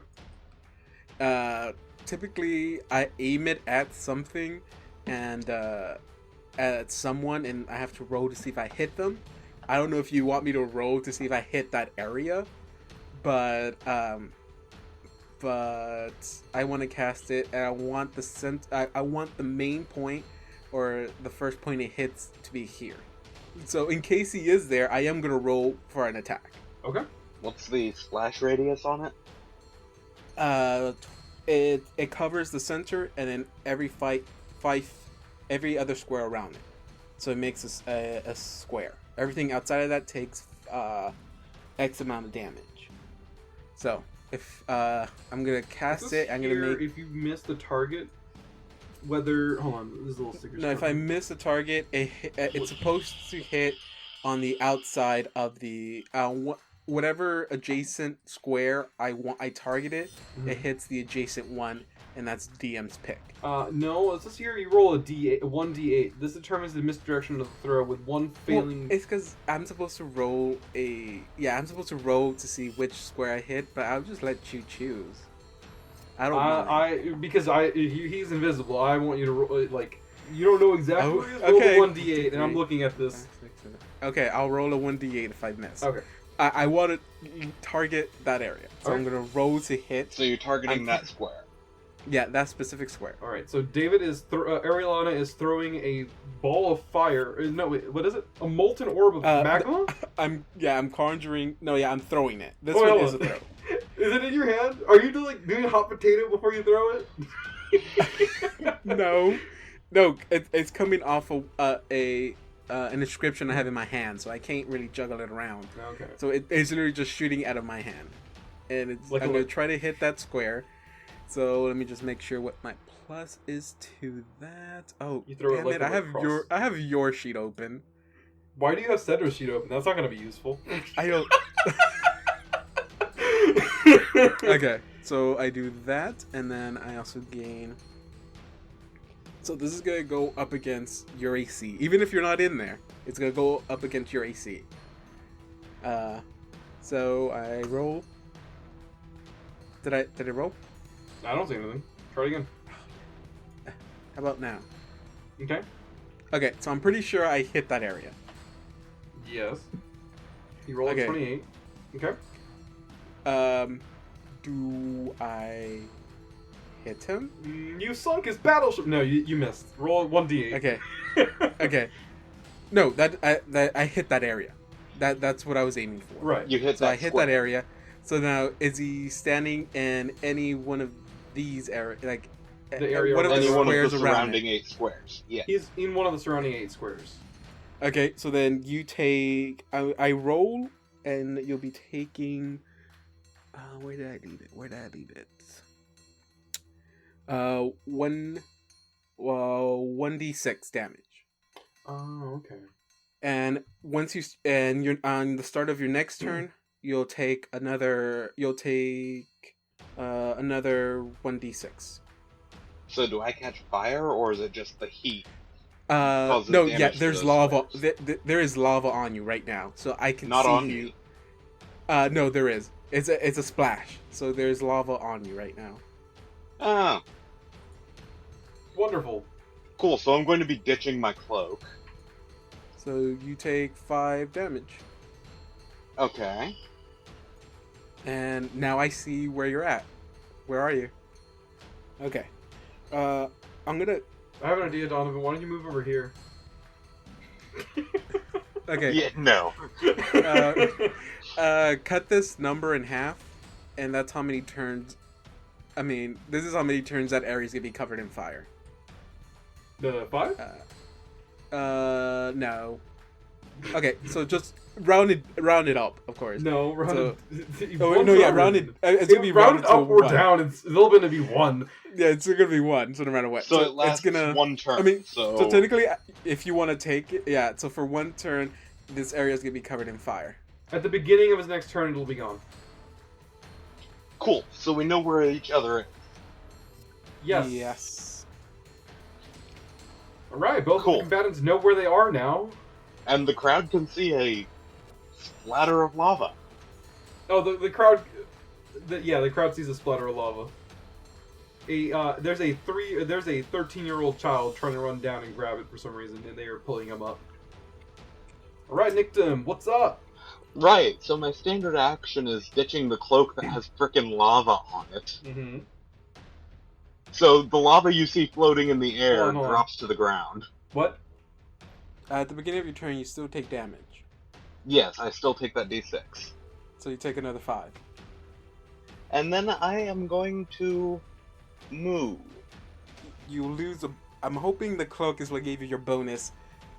Typically, I aim it at something and at someone, and I have to roll to see if I hit them. I don't know if you want me to roll to see if I hit that area, but I want to cast it, and I want I want the main point, or the first point it hits, to be here. So in case he is there, I am gonna roll for an attack. Okay. What's the splash radius on it? It covers the center, and then every other square around it. So it makes a square. Everything outside of that takes X amount of damage. So if I'm gonna cast it, I'm gonna Here, make. If you miss the target, whether hold on, there's a little sticker. No, if I miss a target, it's supposed to hit on the outside of the whatever adjacent square I target it. It hits the adjacent one, and that's DM's pick. No, it says here you roll a D8, 1d8. This determines the misdirection of the throw with one failing. Well, it's because I'm supposed to roll I'm supposed to roll to see which square I hit, but I'll just let you choose. I don't mind. Because he's invisible. I want you to roll, like, you don't know exactly where he is. Roll okay. the 1d8, and I'm looking at this. Okay, I'll roll a 1d8 if I miss. Okay. I want to target that area, so I'm gonna roll to hit. So you're targeting that square. Yeah, that specific square. All right. So David is Aerialanna is throwing a ball of fire. No, wait. What is it? A molten orb of magma? I'm conjuring. No, yeah, I'm throwing it. This Oh, one hold is a on. throw. Is it in your hand? Are you doing hot potato before you throw it? No, it's coming off of an inscription I have in my hand, so I can't really juggle it around. Okay. So it's literally just shooting out of my hand, and I'm gonna try to hit that square. So let me just make sure what my plus is to that. Oh, You throw it damn like it! a I have your sheet open. Why do you have Centra's sheet open? That's not going to be useful. I don't. Okay, so I do that, and then I also gain. So this is gonna go up against your AC, even if you're not in there. It's gonna go up against your AC. So I roll. Did I roll? I don't see anything. Try it again. How about now? Okay. Okay, so I'm pretty sure I hit that area. Yes. You rolled Okay. a 28. Okay. Do I hit him? You sunk his battleship. No, you missed. Roll 1d8. Okay. Okay. No, that I hit that area. That's what I was aiming for. Right. You hit So that I hit square. that area. So now, is he standing in any one of these areas? Like, The area one of the Any one of squares the around surrounding it? 8 squares. Yeah. He's in one of the surrounding 8 squares. Okay, so then you take... I roll, and you'll be taking... where did I leave it? 1d6 damage. Oh, okay. And once you're on the start of your next turn, you'll take another 1d6. So do I catch fire, or is it just the heat? No, damage yeah, to there's those lava. squares. There is lava on you right now, so I can Not see on you. me. No, there is. It's a splash. So there's lava on you right now. Ah, Wonderful. cool. So I'm going to be ditching my cloak. So you take 5 damage, Okay. and now I see where you're at. Where are you? Okay. I'm gonna. I have an idea, Donovan. Why don't you move over here? Okay. Yeah, no. Cut this number in half, and that's how many turns. I mean, this is how many turns that area's gonna be covered in fire. The 5? No. Okay, so just round it up, of course. No, rounded. Oh, no, yeah, rounded. It's gonna be rounded up to or 1. down. It's still going to be 1. Yeah, it's gonna be 1. So no matter what. So it lasts it's gonna. one turn. I mean, so so technically, if you want to take it, yeah. So for 1 turn, this area is gonna be covered in fire. At the beginning of his next turn, it'll be gone. cool. So we know where each other is. Yes. Yes. All right, both Cool. combatants know where they are now. And the crowd can see a splatter of lava. Oh, the crowd. The crowd sees a splatter of lava. There's a 13-year-old child trying to run down and grab it for some reason, and they are pulling him up. All right, Nyctim, what's up? Right, so my standard action is ditching the cloak that has frickin' lava on it. Mm-hmm. So the lava you see floating in the air Hold on. drops to the ground. What? At the beginning of your turn, you still take damage. Yes, I still take that d6. So you take another 5. And then I am going to move. You lose a. I'm hoping the cloak is what gave you your bonus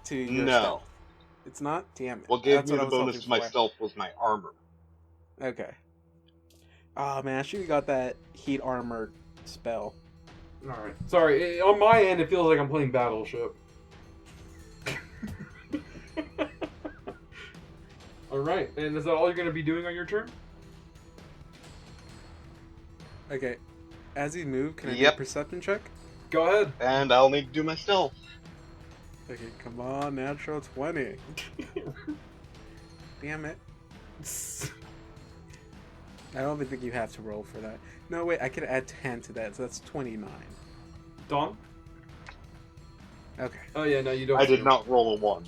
to your No. stealth. It's not? Damn it. What gave That's me what I the was bonus hoping to my for. stealth was my armor. Okay. Oh man, I should have got that heat armor spell. Alright. Sorry, on my end, it feels like I'm playing Battleship. Alright, and is that all you're going to be doing on your turn? Okay. As he moved, can I do a Yep. perception check? Go ahead. And I'll need to do my stealth. Okay, come on, natural 20. Damn it. I don't even think you have to roll for that. No, wait, I could add 10 to that, so that's 29. Dawn? Okay. Oh, yeah, no, you don't. I did not roll a 1.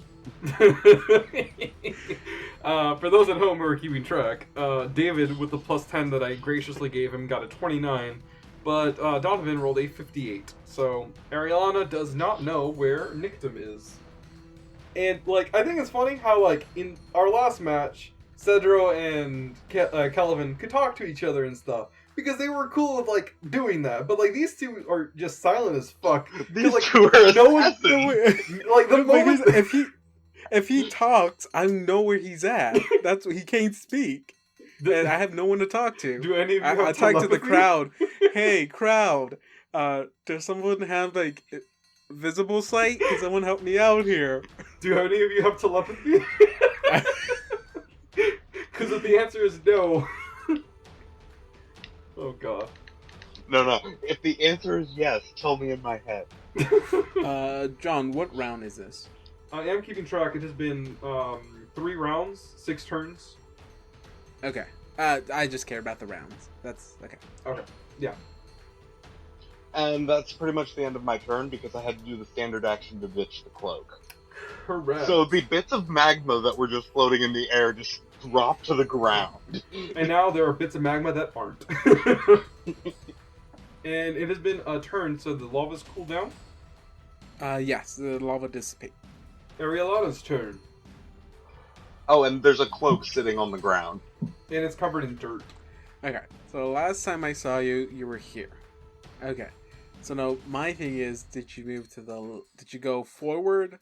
For those at home who are keeping track, David, with the plus 10 that I graciously gave him, got a 29, but Donovan rolled a 58. So, Aerialanna does not know where Nyctim is. And, like, I think it's funny how, like, in our last match, Cedro and Kelvin could talk to each other and stuff. Because they were cool with, like, doing that. But, like, these two are just silent as fuck. These like, two are no one- assassins. Like, the moment... if he talks, I know where he's at. That's what he can't speak. And I have no one to talk to. Do any of you have I talk to the telepathy? crowd. Hey, crowd. Does someone have like visible sight? Can someone help me out here? Do any of you have telepathy? Because if the answer is no... Oh, God. No. If the answer is yes, tell me in my head. John, what round is this? I am keeping track. It has been 3 rounds, 6 turns. Okay. I just care about the rounds. That's okay. Okay. Yeah. And that's pretty much the end of my turn because I had to do the standard action to ditch the cloak. Correct. So the bits of magma that were just floating in the air just dropped to the ground. And now there are bits of magma that aren't. And it has been a turn, so the lava's cooled down. Yes, the lava dissipate. Aerialanna's turn. Oh, and there's a cloak sitting on the ground. And it's covered in dirt. Okay. So last time I saw you, you were here. Okay. So now my thing is, did you go forward,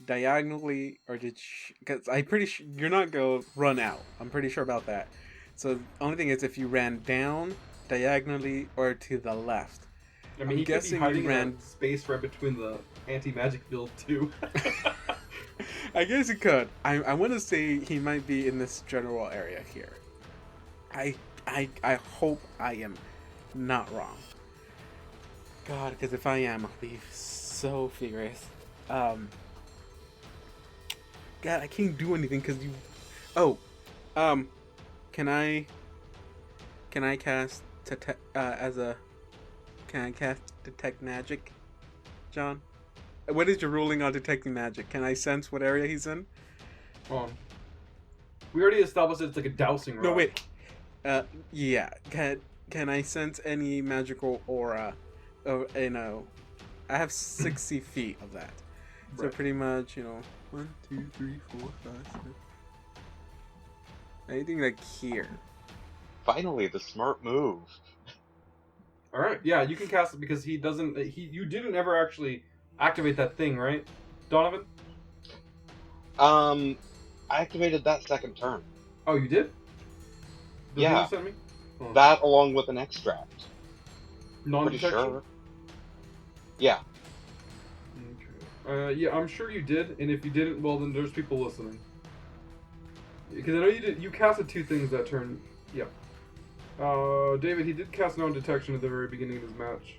diagonally, or because I'm pretty sure you're not gonna run out. I'm pretty sure about that. So the only thing is if you ran down, diagonally, or to the left. I mean, I'm he could be guessing hiding you in ran. that space right between the anti-magic field, too. I guess he could. I want to say he might be in this general area here. I hope I am not wrong. God, because if I am, I'll be so furious. God, I can't do anything because you. Oh, can I cast Can I cast detect magic, John? What is your ruling on detecting magic? Can I sense what area he's in? We already established it's like a dowsing rod. No, wait. Yeah. Can I sense any magical aura? I have 60 feet of that. So Right. pretty much, 1, 2, 3, 4, 5, 6. Anything like here. Finally, the smart move. All right, yeah, you can cast it because you didn't ever actually activate that thing, right, Donovan? I activated that second turn. Oh, you did? The Yeah. thing you sent me? Oh. That along with an extract. Pretty Non-detection? sure. Yeah. Okay. Yeah, I'm sure you did, and if you didn't, well, then there's people listening. Because I know you did. You casted 2 things that turn. Yeah. David, he did cast non-detection at the very beginning of his match.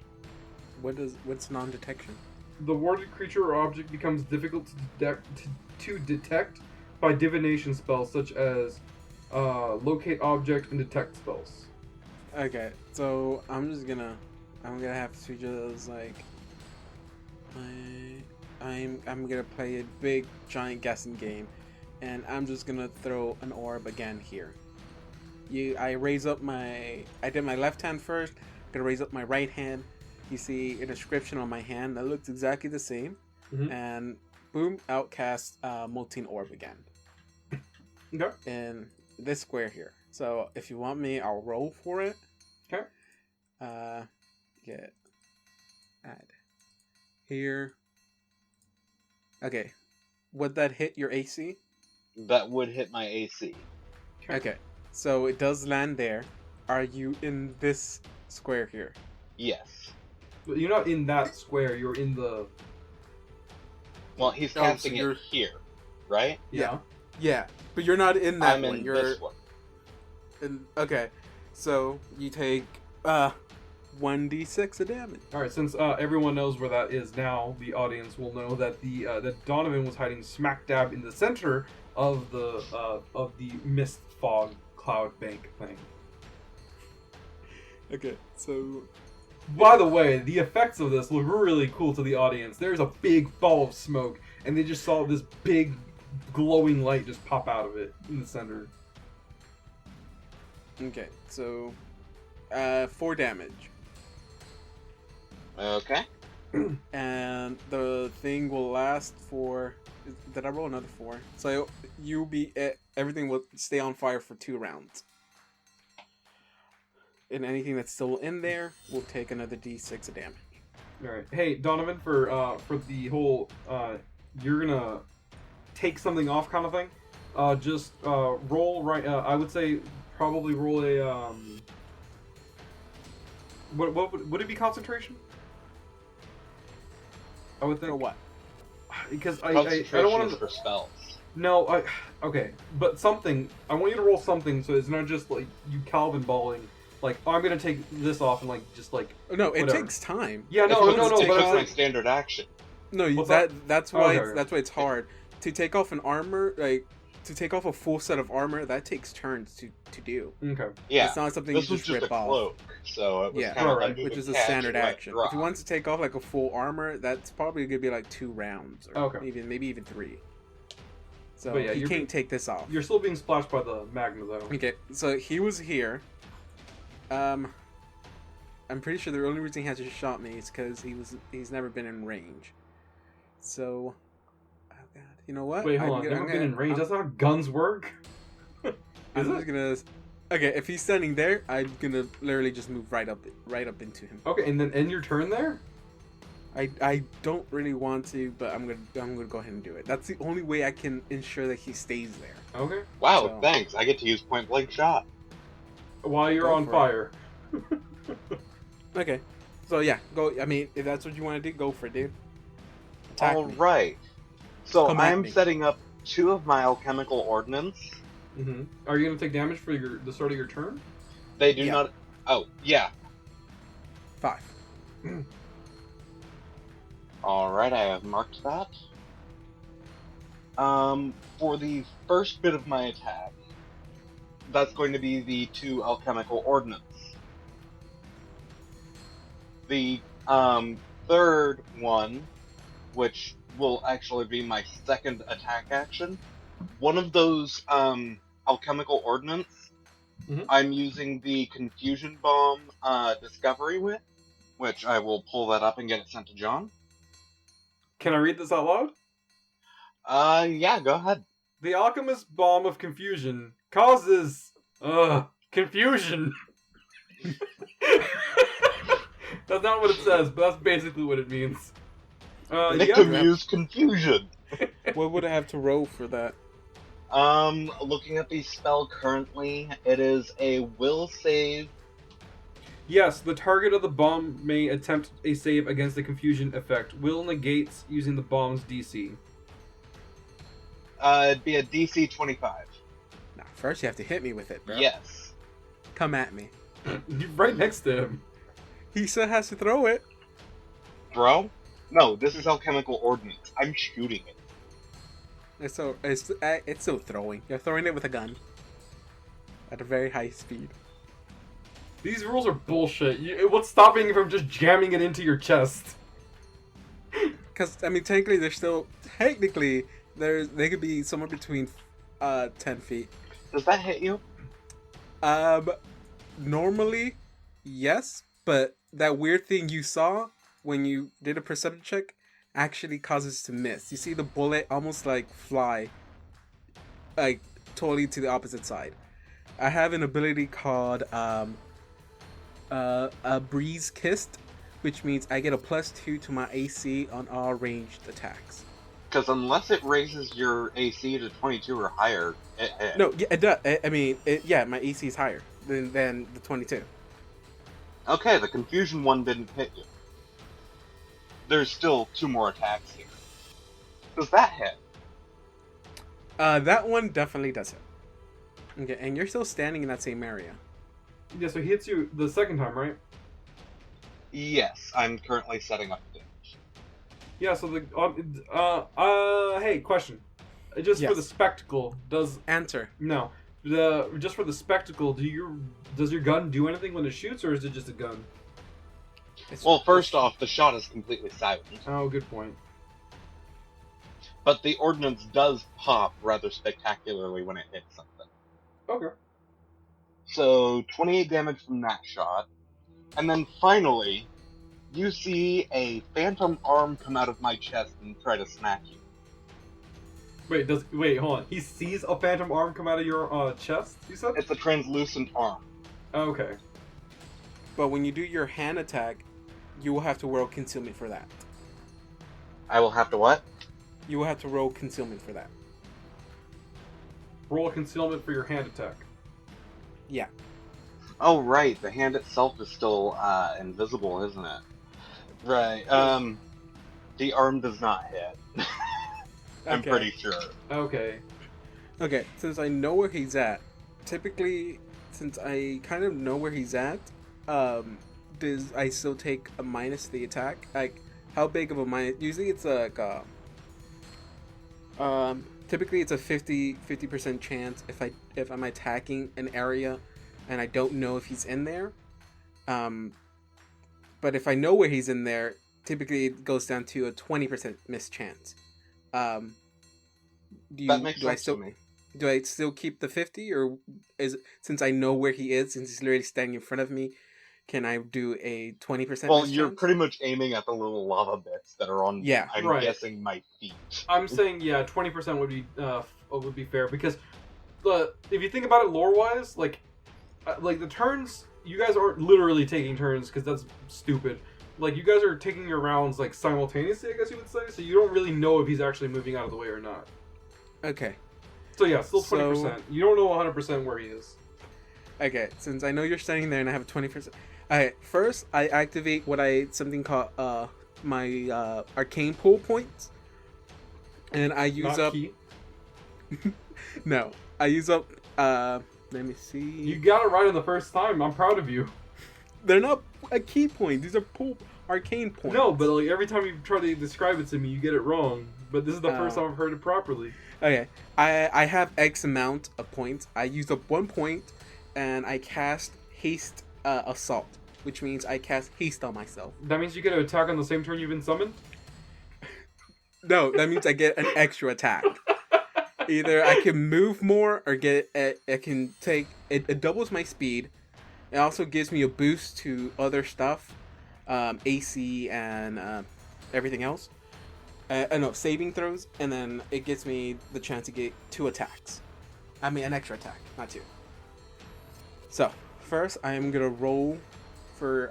What's non-detection? The warded creature or object becomes difficult to detect by divination spells such as locate object and detect spells. Okay, so I'm gonna have to just like I'm gonna play a big giant guessing game, and I'm just gonna throw an orb again here. I did my left hand first. I'm gonna raise up my right hand. You see a description on my hand that looks exactly the same, and boom, outcast molten orb again. Okay. In this square here. So if you want me, I'll roll for it. Okay. Get add here. Okay. Would that hit your AC? That would hit my AC. Okay. So it does land there. are you in this square here? Yes. But you're not in that square. You're in the. Well, he's Oh, casting so you're- it here, right? Yeah. Yeah, but you're not in that I'm one. in You're this one. okay. So you take 1d6 of damage. All right. Since everyone knows where that is now, the audience will know that that Donovan was hiding smack dab in the center of the mist fog cloud bank thing. Okay, so By the way, the effects of this look really cool to the audience. There's a big ball of smoke, and they just saw this big glowing light just pop out of it in the center. okay, so 4 damage, Okay. and the thing will last for. Did I roll another 4? So everything will stay on fire for 2 rounds. And anything that's still in there will take another d6 of damage. All right. Hey, Donovan, for the whole you're gonna take something off kind of thing. Just roll right. I would say probably roll a What would it be? Concentration? I would think. For what? Because I Concentration don't want is to. for spells. No, okay, but something. I want you to roll something so it's not just like you Calvin balling. Like, oh, I'm gonna take this off and like just like. No, it Whatever. takes time. Yeah, If no. you want to take But off I'm my saying. standard action. No, What's that's why okay. that's why it's hard to take off an armor. Like to take off a full set of armor, that takes turns to do. Okay. Yeah. It's not something This you was just just rip a off. cloak, so it was Yeah, kind of right, under which the is a catch standard and let action. drop. If you want to take off like a full armor, that's probably gonna be like 2 rounds, or Okay. maybe even 3. So But yeah, he you're can't take this off. You're still being splashed by the magma though. Okay, so he was here. I'm pretty sure the only reason he hasn't shot me is because he's never been in range. So, oh god, you know what? Wait, hold on. Never been in range. That's not how guns work. I'm Is just it? gonna. Okay, if he's standing there, I'm gonna literally just move right up into him. Okay, and then end your turn there. I don't really want to, but I'm gonna go ahead and do it. That's the only way I can ensure that he stays there. Okay. Wow, So- thanks. I get to use point blank shot. While you're Go on for fire. Okay, so yeah, go. I mean, if that's what you want to do, go for it, dude. Attack All me. right. So Come I at am me. setting up 2 of my alchemical ordnance. Mm-hmm. Are you gonna take damage for the start of your turn? They do Yeah. not. Oh, yeah. 5. All right, I have marked that. For the first bit of my attack, that's going to be the 2 alchemical ordnance. The third one, which will actually be my second attack action, one of those alchemical ordnance, Mhm. I'm using the confusion bomb discovery with, which I will pull that up and get it sent to John. Can I read this out loud? Yeah, go ahead. The alchemist bomb of confusion causes confusion. That's not what it says, but that's basically what it means. Nyctim used confusion. What would I have to roll for that? Looking at the spell currently, it is a will save. Yes, the target of the bomb may attempt a save against the confusion effect. Will negates using the bomb's DC. It'd be a DC 25. Now, first you have to hit me with it, bro. Yes. Come at me. You're right next to him. He still has to throw it. Bro? No, this is alchemical ordnance. I'm shooting it. It's still throwing. You're throwing it with a gun at a very high speed. These rules are bullshit. What's stopping you from just jamming it into your chest? Because I mean, technically, they could be somewhere between 10 feet. Does that hit you? Normally, yes, but that weird thing you saw when you did a perception check actually causes to miss. You see the bullet almost like fly, like totally to the opposite side. I have an ability called a breeze kissed, which means I get a +2 to my AC on all ranged attacks. Because unless it raises your AC to 22 or higher, it hits. No, yeah, it does. I mean, yeah, my AC is higher. than the 22. Okay, the confusion one didn't hit you. There's still 2 more attacks here. Does that hit? That one definitely does hit. Okay, and you're still standing in that same area. Yeah, so he hits you the second time, right? Yes, I'm currently setting up the damage. Yeah, so hey, question. Just for Yes. the spectacle, Answer. just for the spectacle, does your gun do anything when it shoots, or is it just a gun? Well, first off, the shot is completely silent, Oh, good point. but the ordnance does pop rather spectacularly when it hits something. Okay. So, 28 damage from that shot. And then finally, you see a phantom arm come out of my chest and try to smack you. Wait, hold on. He sees a phantom arm come out of your chest, you said? It's a translucent arm. Okay. But when you do your hand attack, you will have to roll concealment for that. I will have to what? You will have to roll concealment for that. Roll a concealment for your hand attack. Yeah. Oh, right, the hand itself is still invisible, isn't it? Right, the arm does not hit. I'm Okay. pretty sure. Okay. Okay, since I know where he's at, typically, since I kind of know where he's at, does I still take a minus to the attack? Like, how big of a minus? Usually it's like, typically it's a 50% chance if I'm attacking an area and I don't know if he's in there. But if I know where he's in there, typically it goes down to a 20% miss chance. That makes sense to me. Do I still keep the 50, or since I know where he is, since he's literally standing in front of me, can I do a 20% Well, miss you're chance? pretty much aiming at the little lava bits that are on, Yeah. I'm Right. guessing, my feet. I'm saying, yeah, 20% would be fair, because if you think about it lore-wise, like the turns, you guys aren't literally taking turns, because that's stupid. Like, you guys are taking your rounds, like, simultaneously, I guess you would say, so you don't really know if he's actually moving out of the way or not. Okay. So, yeah, still 20%. So- You don't know 100% where he is. Okay, since I know you're standing there and I have a 20%. Alright, first I activate something called my arcane pull points. And I use Not up key. No. I use up let me see. You got it right on the first time. I'm proud of you. They're not a key point. These are arcane points. No, but like every time you try to describe it to me, you get it wrong. But this is the first Oh. time I've heard it properly. Okay, I have X amount of points. I use up 1 point, and I cast Haste Assault, which means I cast haste on myself. That means you get to attack on the same turn you've been summoned? No, that means I get an extra attack. Either I can move more, or I can take it doubles my speed. It also gives me a boost to other stuff, AC and everything else. No, saving throws, and then it gives me the chance to get 2 attacks. I mean, an extra attack, not 2. So first, I'm gonna roll for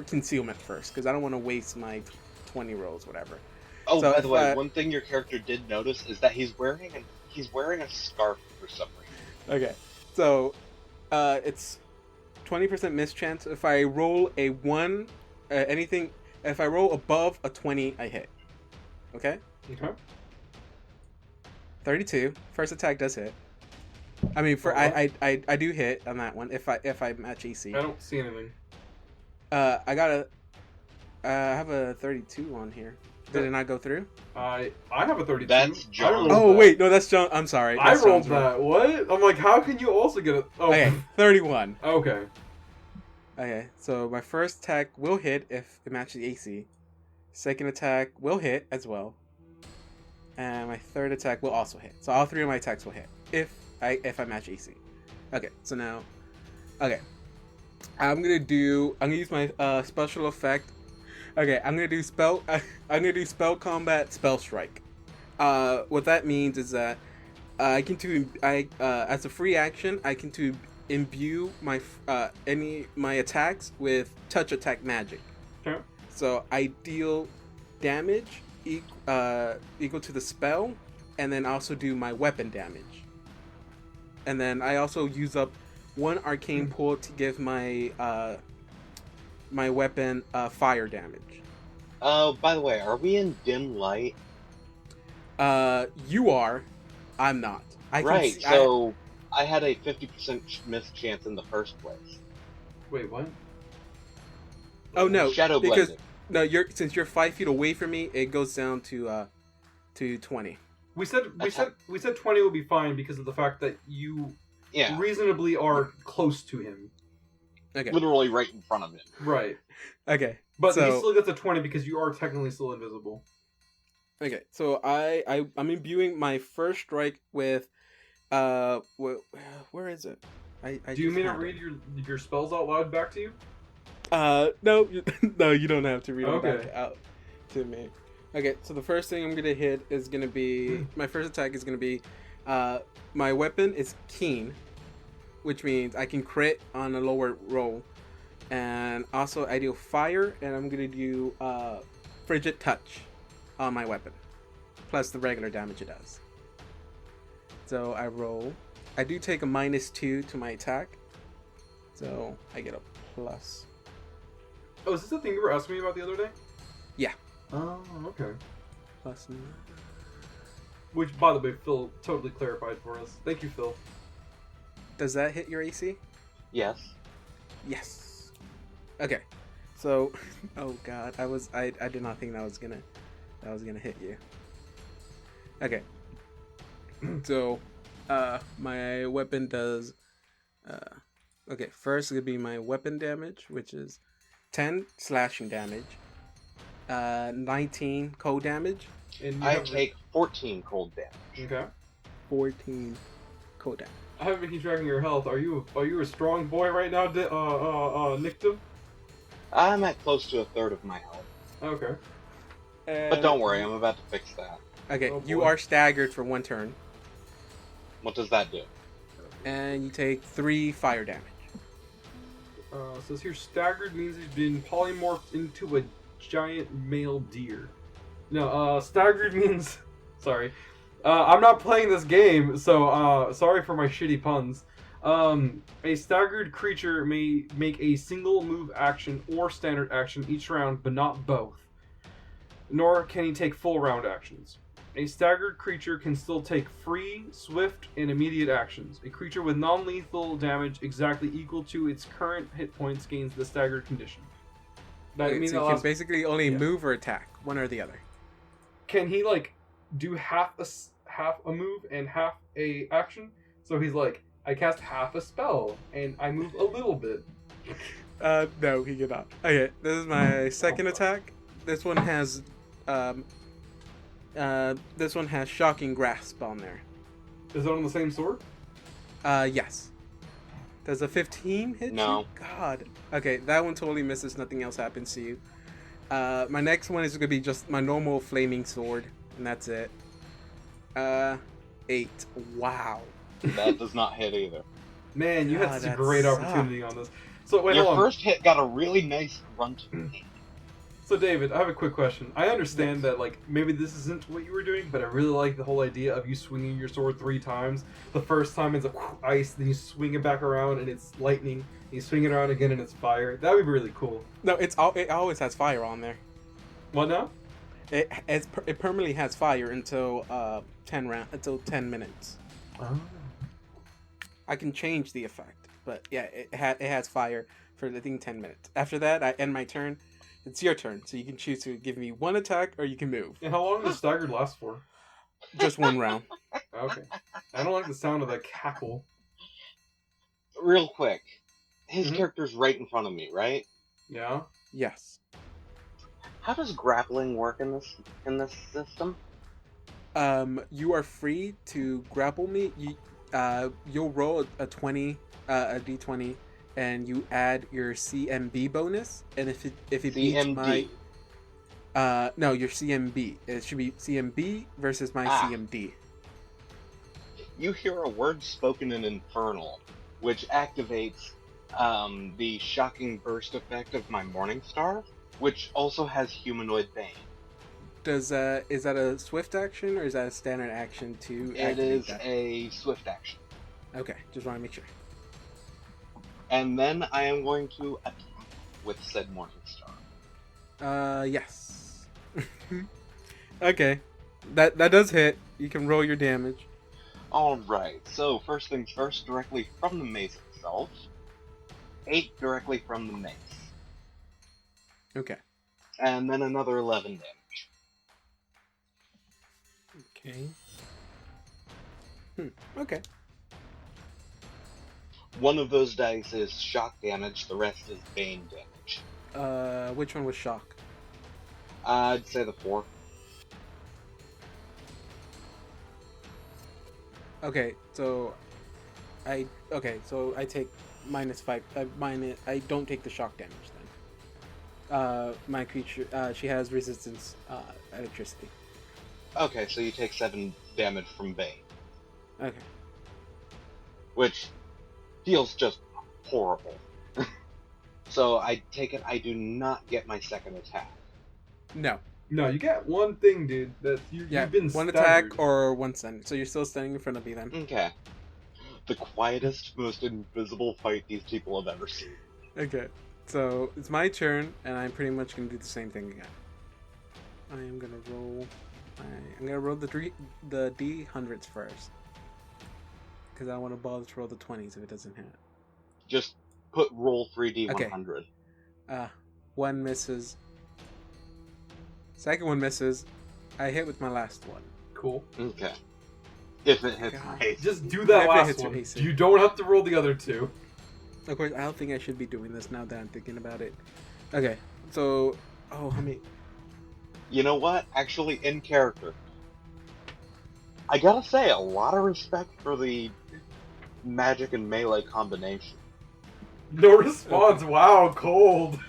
concealment first, because I don't want to waste my 20 rolls, whatever. Oh, So by if the way, I- one thing your character did notice is that he's wearing a scarf for some reason. Okay, so it's 20% miss chance. If I roll a 1, if I roll above a 20, I hit. Okay? Okay. 32. First attack does hit. I mean, I do hit on that one if I match AC. I don't see anything. I have a 32 on here. Did it not go through? I have a 32. That's John. I rolled Oh that. wait, no, that's John. I'm sorry. I That's rolled John's roll. that. What? I'm like, how can you also get a... Oh, Okay, 31. okay. Okay, so my first attack will hit if it matches AC. Second attack will hit as well. And my third attack will also hit. So all 3 of my attacks will hit if I match AC. Okay, so now, okay, I'm gonna use my special effect. Okay, I'm gonna do spell combat spell strike. What that means is that as a free action, I can imbue my attacks with touch attack magic. Okay. So I deal damage equal to the spell, and then also do my weapon damage. And then I also use up one arcane pull to give my my weapon fire damage. Oh, by the way, are we in dim light? You are. I'm not. Right, so I had a 50% miss chance in the first place. Wait, what? Oh no, Shadow because blended. since you're 5 feet away from me, it goes down to 20. We said 20 will be fine because of the fact that you Yeah, reasonably are close to him. Okay. literally right in front of him. Right. Okay. But so, he still gets a 20 because you are technically still invisible. Okay, so I'm imbuing my first strike with where is it? I Do you just mean to had read your spells out loud back to you? No, no, you don't have to read them Okay. back out to me. Okay, so the first thing I'm gonna hit is gonna be my first attack is gonna be my weapon is keen, which means I can crit on a lower roll, and also I do fire, and I'm gonna do frigid touch on my weapon, plus the regular damage it does. So I roll. I do take a -2 to my attack, so I get a plus. Oh, is this the thing you were asking me about the other day? Yeah. Oh, okay. Plus. Which, by the way, Phil totally clarified for us. Thank you, Phil. Does that hit your AC? Yes. Yes. Okay. So, oh god, I did not think that was gonna hit you. Okay. So, my weapon does. Okay, first it's gonna be my weapon damage, which is 10 slashing damage, 19 cold damage, And you I have- take 14 cold damage. Okay. 14 cold damage. I haven't been keeping track of your health. Are you a strong boy right now, Nyctim? I'm at close to a third of my health. Okay. But don't worry, I'm about to fix that. Okay, Oh, you boy. are staggered for 1 turn, What does that do? and you take 3 fire damage. Says here staggered means he's been polymorphed into a giant male deer. No, staggered means... Sorry. I'm not playing this game, so sorry for my shitty puns. A staggered creature may make a single move action or standard action each round, but not both. Nor can he take full round actions. A staggered creature can still take free, swift, and immediate actions. A creature with non-lethal damage exactly equal to its current hit points gains the staggered condition. That Okay, means so that you can last- basically only yeah. move or attack, one or the other. Can he like do half a move and half a action? So he's like, I cast half a spell and I move a little bit. No, he cannot. Okay, this is my second attack. This one has shocking grasp on there. Is it on the same sword? Yes. Does a 15 hit No. you? God. Okay, that one totally misses. Nothing else happens to you. My next one is gonna be just my normal flaming sword, and that's it. 8. Wow. That does not hit either. Man, you God, had such a that great sucked. opportunity on this. So wait, Your hold on. first hit got a really nice grunt. So David, I have a quick question. I understand Yes. that like maybe this isn't what you were doing, but I really like the whole idea of you swinging your sword 3 times. The first time it's ice, then you swing it back around and it's lightning. And you swing it around again and it's fire. That would be really cool. No, it always has fire on there. What now? It permanently has fire until 10 minutes. Oh. I can change the effect, but yeah, it has fire for I think 10 minutes. After that, I end my turn. It's your turn, so you can choose to give me one attack or you can move. And how long does staggered last for? Just one round. Okay. I don't like the sound of that cackle. Real quick, his Mhm. character's right in front of me, right? Yeah. Yes. How does grappling work in this system? You are free to grapple me. You'll roll a d20, and you add your CMB bonus. And if it beats CMD. my no, your CMB. It should be CMB versus my CMD. You hear a word spoken in Infernal, which activates the shocking burst effect of my Morningstar, which also has humanoid bane. Is that a swift action or is that a standard action to It activate is that? a swift action. Okay, just want to make sure. And then I am going to attack with said Morningstar. Yes. Okay. That does hit. You can roll your damage. Alright, so first things first, directly from the mace itself. 8 directly from the mace. Okay. And then another 11 damage. Okay. Okay. One of those dice is shock damage, the rest is bane damage. Which one was shock? I'd say the 4. Okay, so I take -5. I don't take the shock damage then. My creature, she has resistance electricity. Okay, so you take 7 damage from bane. Okay. Which feels just horrible. So I take it I do not get my second attack. No. No, you get one thing, dude. That you've been one staggered. attack or one stun. So you're still standing in front of me then. Okay. The quietest, most invisible fight these people have ever seen. Okay. So it's my turn, and I'm pretty much gonna do the same thing again. I am gonna roll. I'm gonna roll the D100s first, because I want to bother to roll the 20s if it doesn't hit. Just put roll 3d100. One misses. Second one misses. I hit with my last one. Cool. Okay. If it hits God. my AC. Just do that If it last hits your one. AC. You don't have to roll the other two. Of course, I don't think I should be doing this now that I'm thinking about it. Okay, so how many? You know what? Actually, in character. I gotta say, a lot of respect for the magic and melee combination. No response. Wow, cold.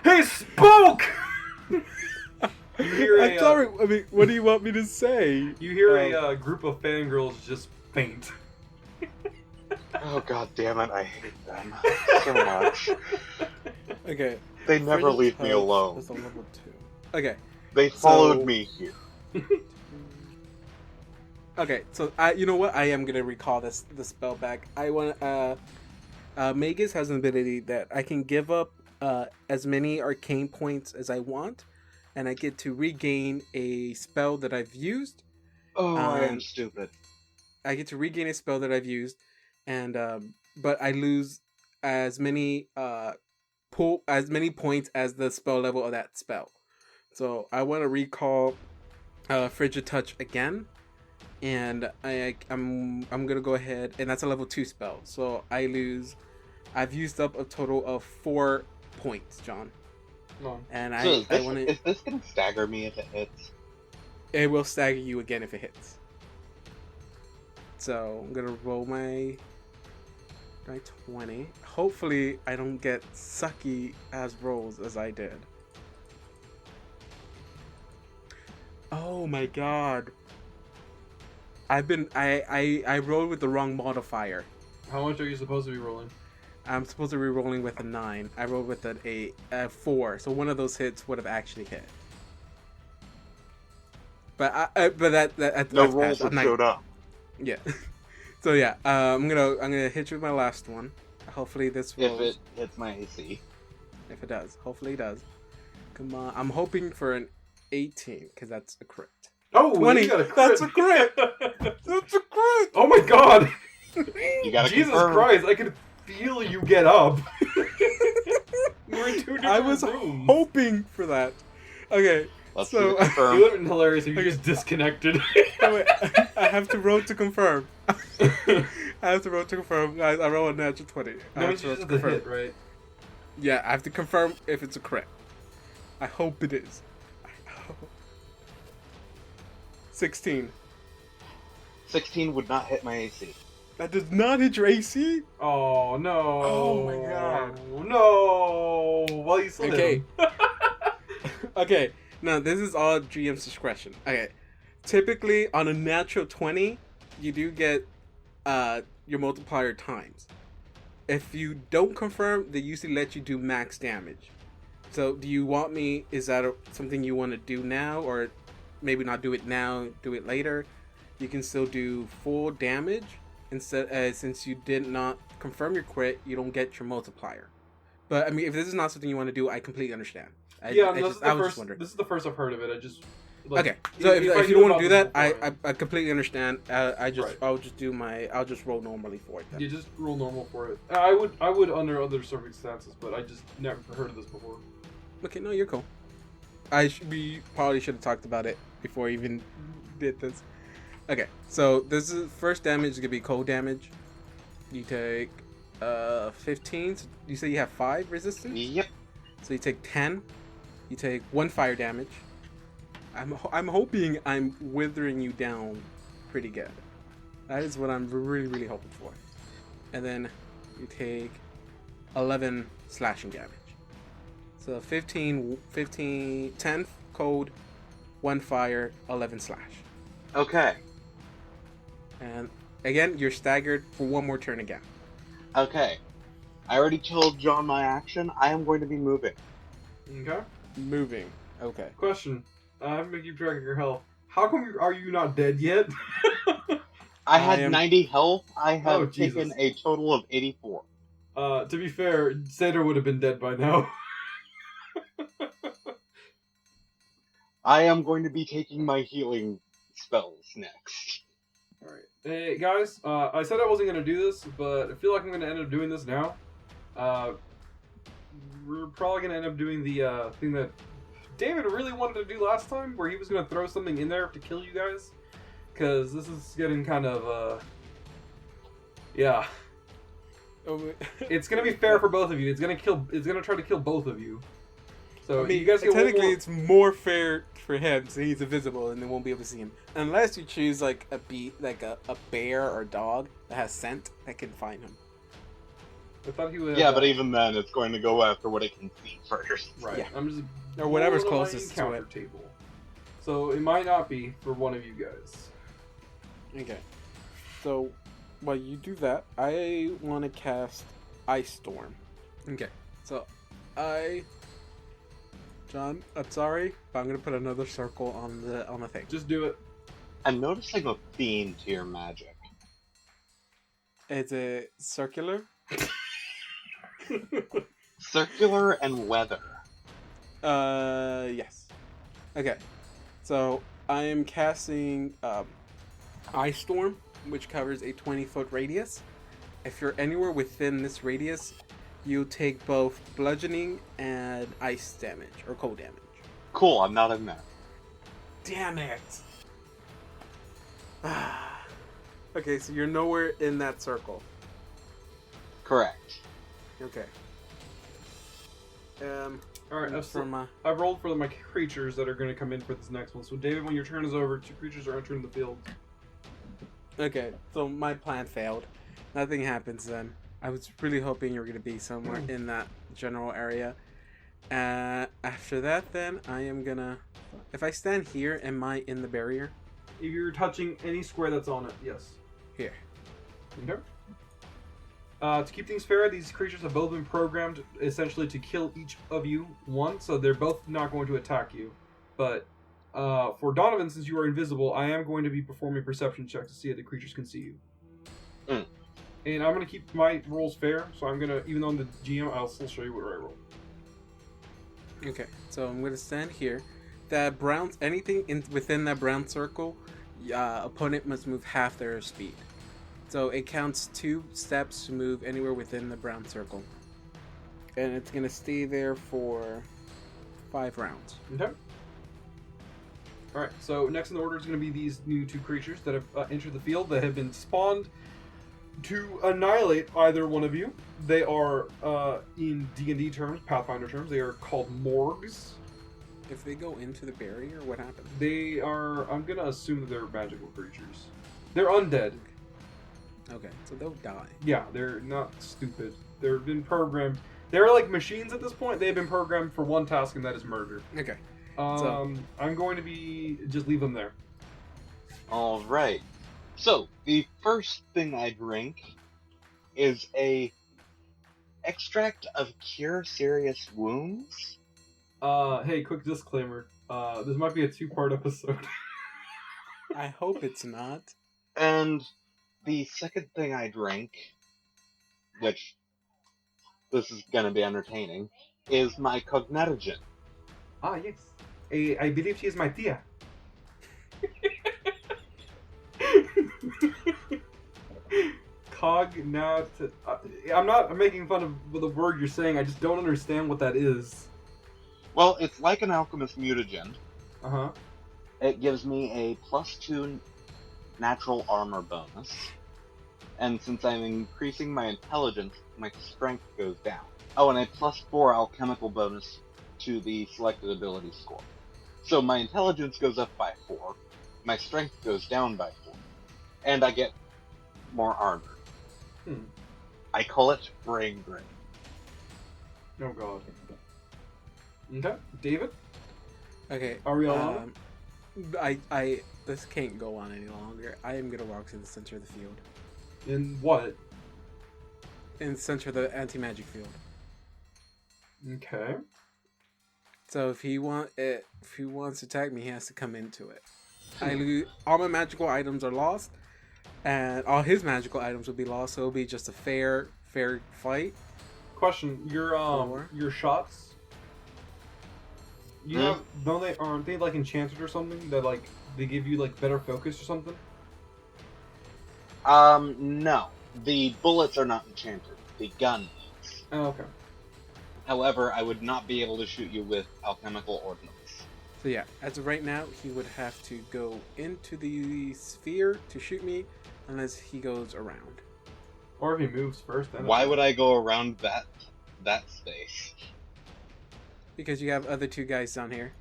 Hey, spoke! You hear I'm sorry. I mean, what do you want me to say? You hear a group of fangirls just faint. Oh god damn it, I hate them so much. Okay. They never Frigid leave me Touch alone. is a level 2. Okay. They followed So- me here. Okay, so you know what? I am gonna recall the spell back. I want Magus has an ability that I can give up as many arcane points as I want, and I get to regain a spell that I've used. Oh, I am Um, stupid. I get to regain a spell that I've used, and but I lose as many points as the spell level of that spell. So I want to recall Frigid Touch again. And I'm gonna go ahead, and that's a level 2 spell. So I've used up a total of 4 points, John. No. And So I want to. is this gonna stagger me if it hits? It will stagger you again if it hits. So I'm gonna roll my 20. Hopefully I don't get sucky as rolls as I did. Oh my god. I rolled with the wrong modifier. How much are you supposed to be rolling? I'm supposed to be rolling with a 9. I rolled with a 4, so one of those hits would have actually hit. But that No that's rolls passed. have I'm not- showed up. Yeah. So yeah, I'm gonna hit you with my last one. Hopefully this If rolls. it hits my AC. If it does, hopefully it does. Come on, I'm hoping for an 18 because that's a crit. Oh, 20. you got a crit. That's a crit. That's a crit. Oh my god. You gotta Jesus confirm. Christ, I could feel you get up. We're in 2 different I was rooms. hoping for that. Okay, Let's So- do the You confirm. would have been hilarious if you just disconnected. oh, wait, I have to roll to confirm. I have to roll to confirm, guys. I roll a natural 20. I No, have it's to roll just to the confirm. hit, right? Yeah, I have to confirm if it's a crit. I hope it is. 16. 16 would not hit my AC. That does not hit your AC? Oh no! Oh my god. No! Well, you still Okay. hit him. Okay, now this is all GM's discretion. Okay, typically on a natural 20, you do get your multiplier times. If you don't confirm, they usually let you do max damage. So do you want me, is that something you want to do now, or maybe not do it now, do it later? You can still do full damage instead since you did not confirm your crit, you don't get your multiplier. But I mean, if this is not something you want to do, I completely understand. I was just wondering. This is the first I've heard of it. I just okay. So if I you knew don't want about to do this that, I completely understand. Right. I'll just roll normally for it then. You just roll normal for it. I would under other circumstances, but I just never heard of this before. Okay, no, you're cool. We probably should have talked about it before I even did this. Okay, so this is first damage is gonna be cold damage. You take 15. So you say you have 5 resistance? Yep. So you take 10. You take 1 fire damage. I'm hoping I'm withering you down pretty good. That is what I'm really, really hoping for. And then you take 11 slashing damage. So 10 cold, 1 fire, 11 slash. Okay. And again, you're staggered for 1 more turn again. Okay. I already told John my action. I am going to be moving. Okay. Moving. Okay. Question. I'm gonna keep track of your health. How come are you not dead yet? I had 90 health. I have Jesus. taken a total of 84. To be fair, Seder would have been dead by now. I am going to be taking my healing spells next. Alright. Hey, guys, I said I wasn't going to do this, but I feel like I'm going to end up doing this now. We're probably going to end up doing the thing that David really wanted to do last time, where he was going to throw something in there to kill you guys. Because this is getting kind of, yeah. It's going to be fair for both of you. It's going to try to kill both of you. So I mean, you guys get technically it's more fair for him, so he's invisible and they won't be able to see him. Unless you choose like a bear or a dog that has scent that can find him. I thought he would. Yeah, but even then, it's going to go after what it can see first. Right. Yeah. I'm just Or whatever's rolling my closest to encounter it. table. So it might not be for one of you guys. Okay. So while you do that, I want to cast Ice Storm. Okay. So John, I'm sorry, but I'm gonna put another circle on the thing. Just do it. I'm noticing a theme to your magic. Is it circular? Circular and weather. Yes. Okay. So I am casting Ice Storm, which covers a 20-foot radius. If you're anywhere within this radius, you take both bludgeoning and ice damage, or cold damage. Cool, I'm not in there. Damn it! Okay, so you're nowhere in that circle. Correct. Okay. Alright, from I've rolled for my creatures that are going to come in for this next one. So David, when your turn is over, 2 creatures are entering the field. Okay, so my plan failed. Nothing happens then. I was really hoping you were going to be somewhere in that general area. After that, then, I am going to... If I stand here, am I in the barrier? If you're touching any square that's on it, yes. Here. Okay. To keep things fair, these creatures have both been programmed essentially to kill each of you once, so they're both not going to attack you. But for Donovan, since you are invisible, I am going to be performing perception checks to see if the creatures can see you. Mm. And I'm going to keep my rolls fair, so I'm going to, even though I'm the GM, I'll still show you what I roll. Okay, so I'm going to stand here. That brown, anything within that brown circle, opponent must move half their speed. So it counts 2 steps to move anywhere within the brown circle. And it's going to stay there for 5 rounds. Okay. Alright, so next in the order is going to be these new 2 creatures that have entered the field that have been spawned to annihilate either one of you. They are, in D&D terms, Pathfinder terms, they are called Morgs. If they go into the barrier, what happens? They are, I'm going to assume that they're magical creatures. They're undead. Okay, so they'll die. Yeah, they're not stupid. They've been programmed. They're like machines at this point. They've been programmed for one task, and that is murder. Okay. I'm going to just leave them there. Alright. So, the first thing I drink is a extract of cure serious wounds. Hey, quick disclaimer. This might be a 2-part episode. I hope it's not. And the second thing I drink, which this is gonna be entertaining, is my cognitogen. Ah, yes. I believe she is my tia. Cognat. I'm not making fun of the word you're saying. I just don't understand what that is. Well, it's like an alchemist mutagen. Uh huh. It gives me a +2 natural armor bonus. And since I'm increasing my intelligence, my strength goes down. Oh, and a +4 alchemical bonus to the selected ability score. So my intelligence goes up by 4, my strength goes down by 4, and I get more armor. I call it brain drain. Oh god. Okay, David. Okay. Aerialanna? I this can't go on any longer. I am gonna walk to the center of the field. In what? In the center of the anti-magic field. Okay. So if he wants to attack me, he has to come into it. I lose, all my magical items are lost, and all his magical items will be lost. So it'll be just a fair fight. Question: your shots. You have aren't they like enchanted or something that like they give you like better focus or something? No. The bullets are not enchanted. The gun is. Oh, okay. However, I would not be able to shoot you with alchemical ordnance. So yeah, as of right now, he would have to go into the sphere to shoot me, unless he goes around. Or if he moves first. Then Why would I go around that space? Because you have other two guys down here.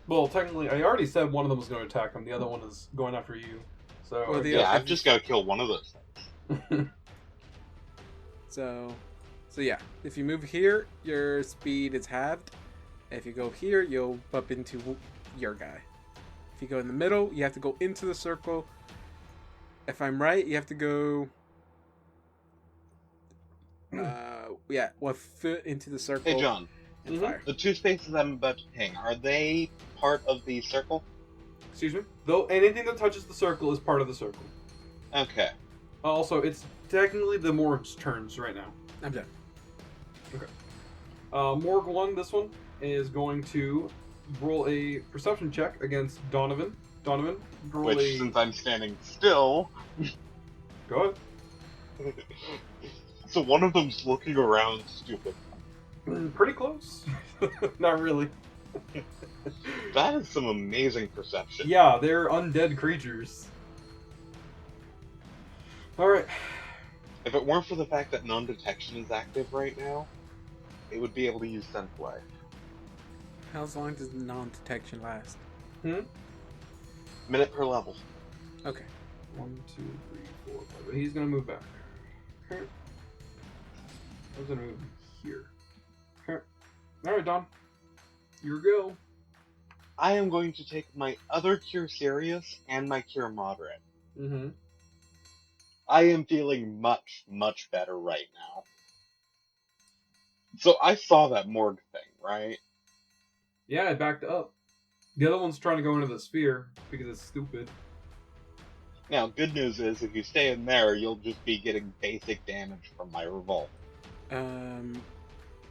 Well, technically, I already said one of them was going to attack him. The other one is going after you. So Well, the- Yeah, I've just got to kill one of those things. So yeah, if you move here, your speed is halved. If you go here, you'll bump into your guy. If you go in the middle, you have to go into the circle. If I'm right, you have to go. 1 foot into the circle. Hey, John. And fire. The 2 spaces I'm about to ping, are they part of the circle? Excuse me. Though anything that touches the circle is part of the circle. Okay. Also, it's technically the Morg's turns right now. I'm done. Morg 1, this one, is going to roll a perception check against Donovan. Donovan, roll Which, since I'm standing still... Go ahead. So one of them's looking around stupid. Pretty close. Not really. That is some amazing perception. Yeah, they're undead creatures. Alright. If it weren't for the fact that non-detection is active right now, it would be able to use Sense Life. How long does non-detection last? Minute per level. Okay. 1, 2, 3, 4, 5. He's gonna move back. Okay. I was gonna move here. Okay. Alright, Don. Here we go. I am going to take my other Cure Serious and my Cure Moderate. Mm-hmm. I am feeling much, much better right now. So I saw that morgue thing, right? Yeah, I backed up. The other one's trying to go into the sphere because it's stupid. Now, good news is, if you stay in there, you'll just be getting basic damage from my revolt.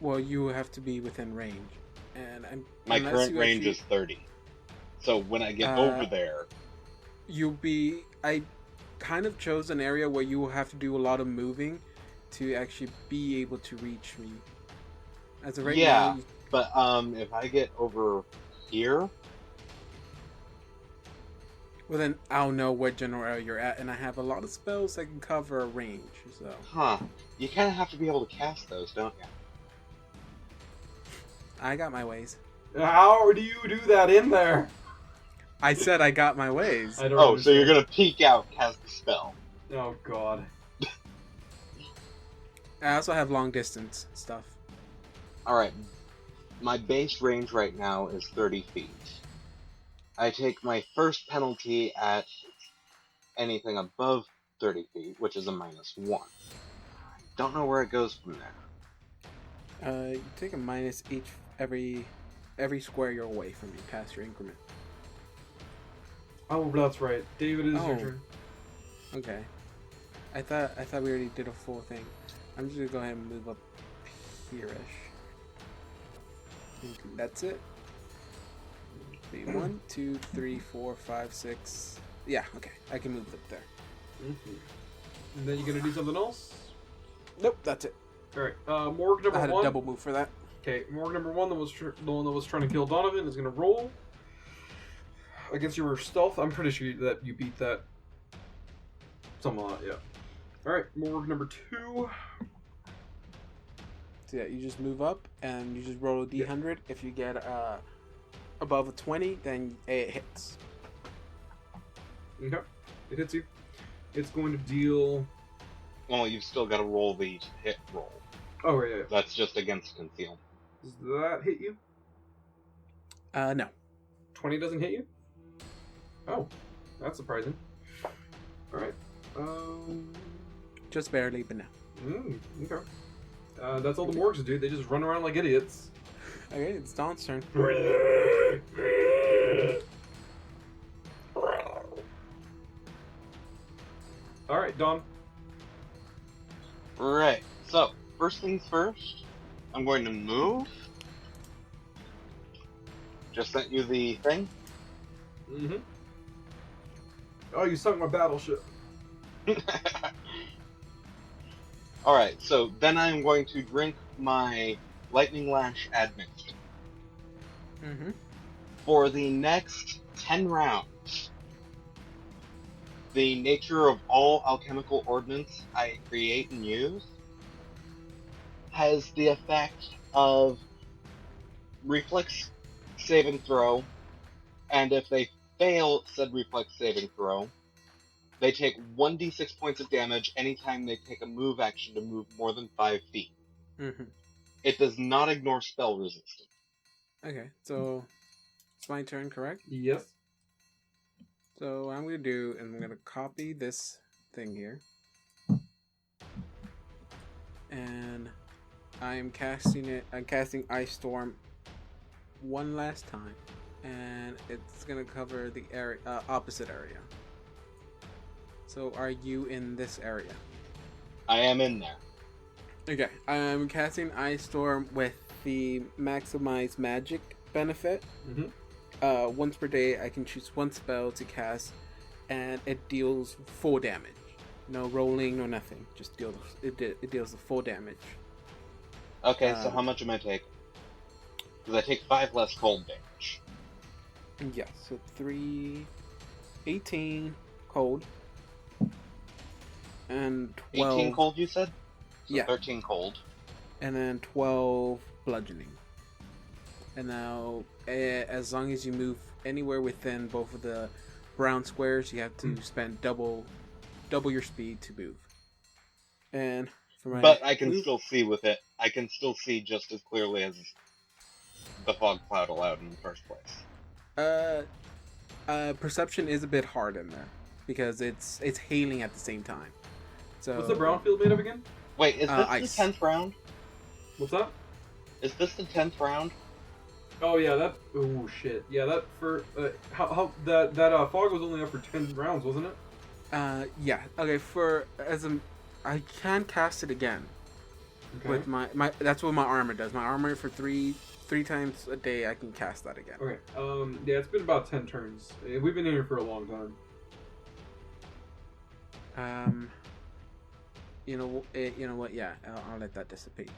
Well, you have to be within range, and My unless current you range actually- is 30. So when I get over there... I kind of chose an area where you will have to do a lot of moving to actually be able to reach me. As of right Yeah. now, But, if I get over here... well then I'll know what general area you're at, and I have a lot of spells that can cover a range, so... Huh. You kind of have to be able to cast those, don't you? I got my ways. How do you do that in there? I said I got my ways. I don't Oh, so you're understand. gonna peek out, cast the spell. Oh, God. I also have long distance stuff. Alright. My base range right now is 30 feet. I take my first penalty at anything above 30 feet, which is a -1. Don't know where it goes from there. You take a minus each every square you're away from me past your increment. Oh, that's right. David, it is your Oh. turn. Okay. I thought we already did a full thing. I'm just gonna go ahead and move up here-ish. That's it. Be 1, 2, 3, 4, 5, 6. Yeah, okay. I can move up there. And then you gonna do something else? Nope, that's it. Alright, Morg number I had one. a double move for that. Okay, Morg number one, the one that was trying to kill Donovan, is gonna roll against your stealth. I'm pretty sure that you beat that. Something like that, yeah. Alright, Morg number two. So yeah, you just move up and you just roll a d100. If you get above a 20, then it hits. Okay, it hits you. It's going to deal. Well, you've still got to roll the hit roll. Oh, right, yeah. That's just against conceal. Does that hit you? No. 20 doesn't hit you? Oh, that's surprising. Alright. Just barely, but no. Okay. That's all the Morgs do. They just run around like idiots. Okay, it's Don's turn. Alright, Don. Right. So, first things first, I'm going to move. Just sent you the thing. Mm-hmm. Oh, you sunk my battleship. Alright, so then I'm going to drink my Lightning Lash admixture. Mm-hmm. For the next 10 rounds, the nature of all alchemical ordnance I create and use has the effect of reflex saving throw, and if they fail said reflex saving throw, they take 1d6 points of damage anytime they take a move action to move more than 5 feet. Mm-hmm. It does not ignore spell resistance. Okay, so it's my turn, correct? Yes. So what I'm going to do is I'm going to copy this thing here. And I'm casting Ice Storm one last time. And it's going to cover the area, opposite area. So are you in this area? I am in there. Okay, I'm casting Ice Storm with the Maximize Magic benefit. Mm-hmm. Once per day, I can choose one spell to cast, and it deals full damage. No rolling, no nothing. Just deals it deals the full damage. Okay, so how much am I taking? Because I take 5 less cold damage. Yeah, so 18 cold, and 12. 18 cold, you said? So Yeah. 13 cold. And then 12 bludgeoning. And now, as long as you move anywhere within both of the brown squares, you have to spend double your speed to move. And for my But I can still see with it. I can still see just as clearly as the fog cloud allowed in the first place. Perception is a bit hard in there because it's hailing at the same time. So What's the brown field made of again? Wait, is this ice. the 10th round? What's that? Is this the 10th round? Oh yeah, that. Oh shit. Yeah, that for how that fog was only up for 10 rounds, wasn't it? Yeah. Okay. I can cast it again Okay. with my that's what my armor does. My armor for three times a day I can cast that again. Okay. Yeah, it's been about 10 turns. We've been here for a long time. You know what? Yeah, I'll let that dissipate.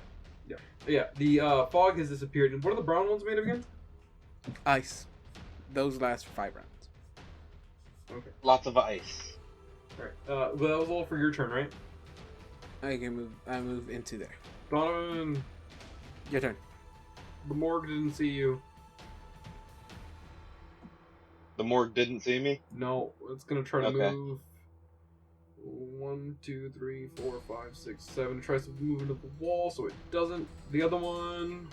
Yeah, the fog has disappeared. And what are the brown ones made of again? Ice. Those last for 5 rounds. Okay. Lots of ice. Alright. Well, that was all for your turn, right? I move into there. Donovan, Your turn. the morgue didn't see you. The morgue didn't see me? No, it's gonna try to Okay. move. 1, 2, 3, 4, 5, 6, 7. It tries to move into the wall, so it doesn't. The other one.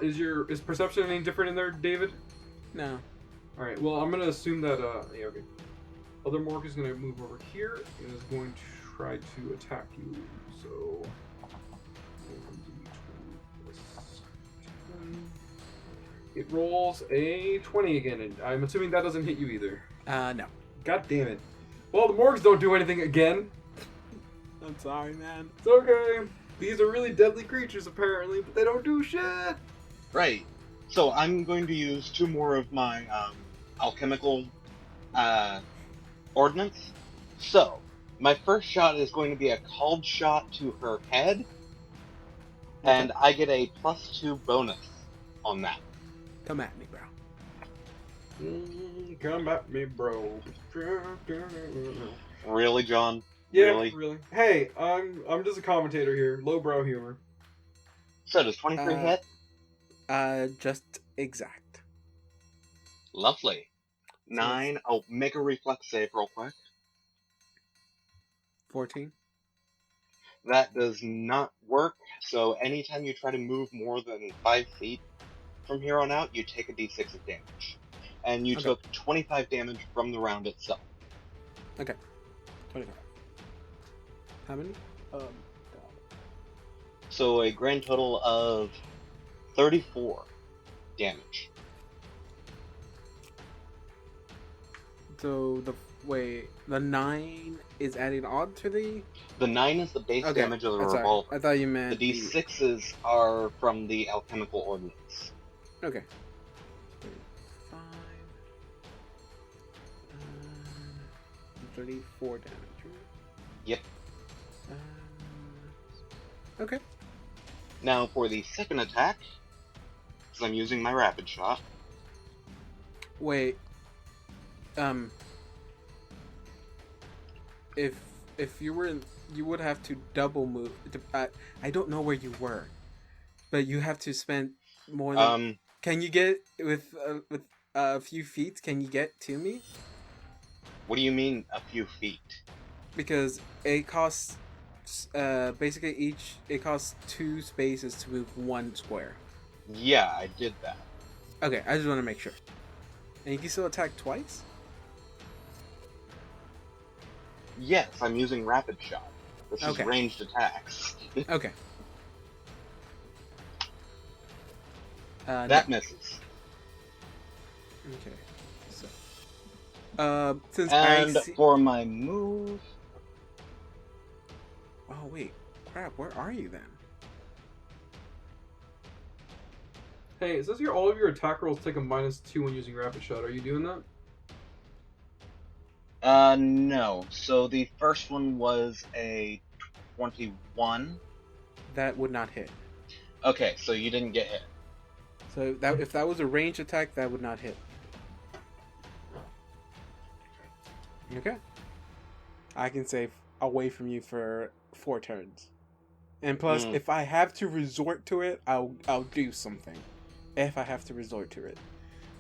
Is perception any different in there, David? No. Alright, well, I'm gonna assume that, yeah, okay. Other morgue is gonna move over here and is going to try to attack you, so. 1d20 + 10. It rolls a 20 again, and I'm assuming that doesn't hit you either. No. God damn it. Well, the morgues don't do anything again. I'm sorry, man. It's okay. These are really deadly creatures, apparently, but they don't do shit. Right. So I'm going to use 2 more of my alchemical ordnance. So my first shot is going to be a called shot to her head, and I get a +2 bonus on that. Come at me, bro. Come at me, bro. Really, John? Yeah, Really? really. Hey, I'm just a commentator here. Lowbrow humor. So does 23 hit? Just exact. Lovely. 9. Oh, make a reflex save real quick. 14. That does not work, so anytime you try to move more than 5 feet from here on out, you take a d6 of damage. And you took 25 damage from the round itself. Okay. 25. How many? So a grand total of 34 damage. So the 9 is adding on to the. The 9 is the base damage of the Sorry. revolver. I thought you meant The d6s are from the alchemical ordnance. Okay. 34 damage, right? Yep. Okay. Now for the second attack, because I'm using my rapid shot. Wait. If you were in, you would have to double move. I don't know where you were, but you have to spend more than. Can you get with a few feet? Can you get to me? What do you mean a few feet? Because it costs basically it costs 2 spaces to move 1 square. Yeah, I did that. Okay, I just want to make sure. And you can still attack twice? Yes, I'm using rapid shot. This is Okay. ranged attacks. Okay. That misses. Okay. So, since And I see... for my move, Oh wait, crap! Where are you then? Hey, it says here all of your attack rolls take a -2 when using rapid shot. Are you doing that? no. So the first one was a 21. That would not hit. Okay, so you didn't get hit. So that if that was a ranged attack, that would not hit. Okay. I can save away from you for 4 turns. And plus, if I have to resort to it, I'll do something. If I have to resort to it.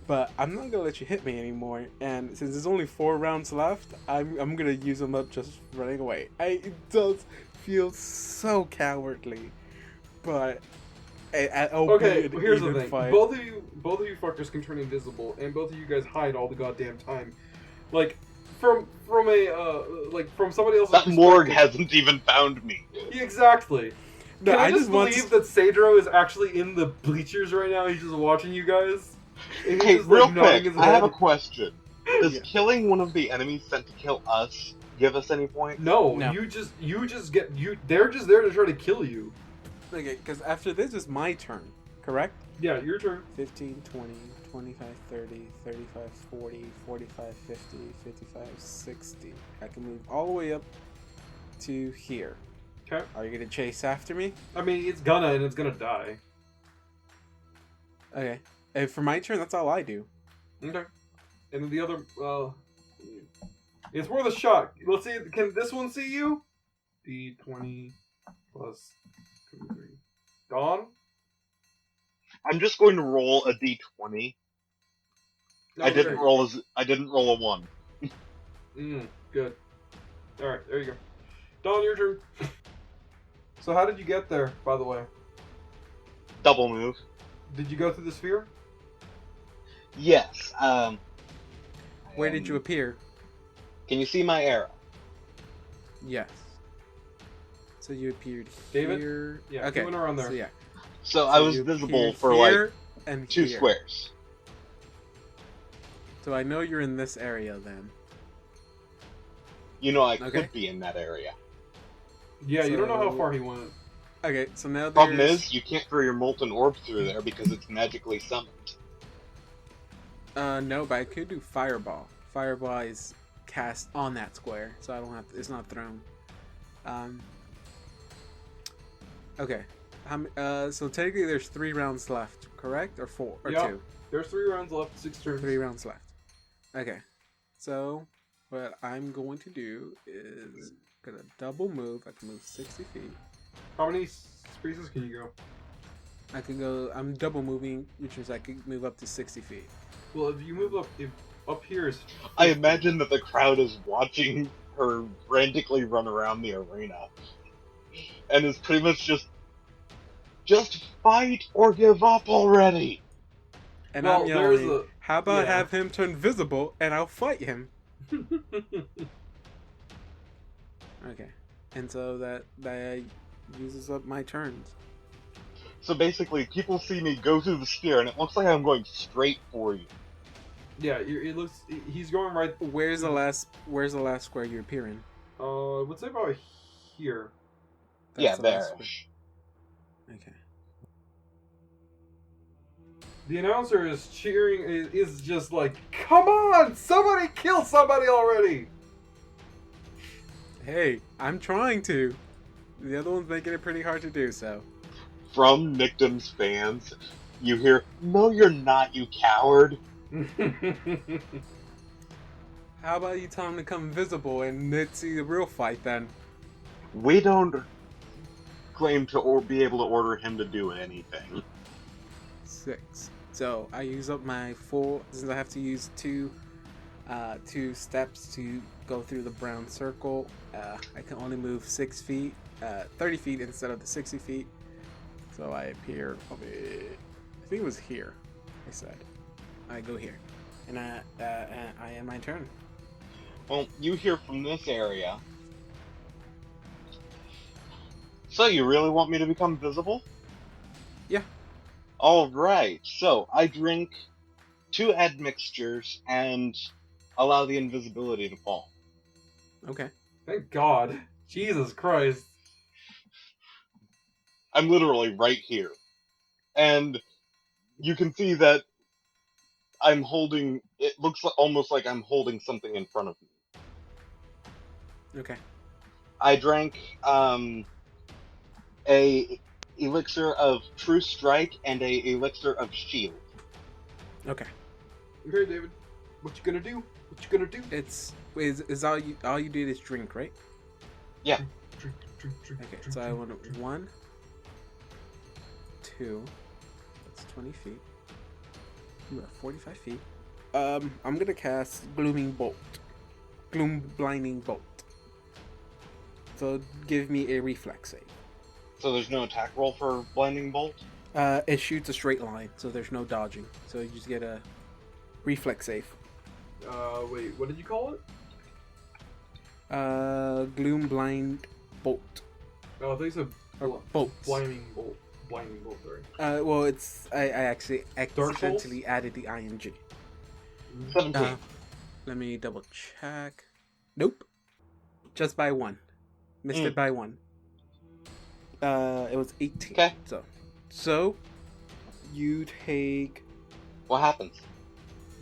But I'm not gonna let you hit me anymore. And since there's only 4 rounds left, I'm gonna use them up just running away. It does feel so cowardly, but Okay, here's the thing. Fight. Both of you fuckers can turn invisible, and both of you guys hide all the goddamn time. Like, from somebody else's That morgue perspective- hasn't even found me. Yeah, exactly. No, Can I I just just want believe that Cedro is actually in the bleachers right now? He's just watching you guys. And he's Hey, just, real nodding quick, his I have a head. question. Does Yeah. killing one of the enemies sent to kill us give us any points? No, No. you just get you. They're just there to try to kill you. Okay, because after this is my turn, correct? Yeah, your turn. 15, 20, 25, 30, 35, 40, 45, 50, 55, 60. I can move all the way up to here. Okay. Are you going to chase after me? I mean, it's gonna die. Okay. And for my turn, that's all I do. Okay. And then the other, it's worth a shot. Let's see. Can this one see you? D20 plus 2, 3. Dawn. I'm just going to roll a d20. I didn't roll a 1. Good. All right, there you go. Dawn, your turn. So how did you get there, by the way? Double move. Did you go through the sphere? Yes. Where did you appear? Can you see my arrow? Yes. So you appeared David? here. Yeah, Okay. you went around there. So yeah. So I was you visible appeared for like here and 2 here. squares. So I know you're in this area then. You know I Okay. could be in that area. Yeah, you don't know how So- far he went. Okay, so now there's... Problem is, you can't throw your molten orb through there because it's magically summoned. No, but I could do Fireball. Fireball is cast on that square, so I don't have to, it's not thrown. Okay. So technically there's 3 rounds left, correct? Or 4? Or Yeah. 2? There's 3 rounds left, 6 turns. 3 rounds left. Okay. So, what I'm going to do is gonna double move. I can move 60 feet. How many spaces can you go? I can go, I'm double moving, which means I could move up to 60 feet. Well, if you move up, up here is... I imagine that the crowd is watching her frantically run around the arena. And is pretty much just fight or give up already! And Well, I'm there's yelling, how about yeah. have him turn visible and I'll fight him? Okay. And so that uses up my turns. So basically, people see me go through the sphere, and it looks like I'm going straight for you. Yeah, it looks... He's going right... Where's the last square you appear in? What's it about here? Yeah, the there. last square. Okay. The announcer is cheering, is just like, come on! Somebody kill somebody already! Hey, I'm trying to. The other one's making it pretty hard to do so. From Nyctim's fans, you hear, "No, you're not, you coward." How about you tell him to come visible and let's see the real fight then? We don't claim to be able to order him to do anything. 6. So I use up my full, since I have to use two steps to go through the brown circle. I can only move 6 feet, 30 feet instead of the 60 feet. So I appear, I think it was here. I said, I go here, and I end my turn. Well, you hear from this area. So you really want me to become visible? Yeah. Alright, so I drink 2 admixtures and allow the invisibility to fall. Okay. Thank God. Jesus Christ. I'm literally right here. And you can see that I'm holding, it looks almost like I'm holding something in front of me. Okay. I drank a elixir of True Strike and a elixir of Shield. Okay. Okay, David. What you gonna do? What you gonna do? It's is all you did is drink, right? Yeah. Drink, Okay. So I want 1, 2. That's 20 feet. I'm at 45 feet. I'm gonna cast Gloom Blinding Bolt. So give me a reflex save. So there's no attack roll for Blinding Bolt? It shoots a straight line, so there's no dodging. So you just get a reflex save. Wait, what did you call it? Gloom Blind Bolt. Oh, I think it's a Or bolts. blinding bolt. Blinding bolt, sorry. Well, it's I actually Dark accidentally added the ing. 17. Let me double check. Nope. Just by 1. Missed it by 1. It was 18. Okay. So you take. What happens?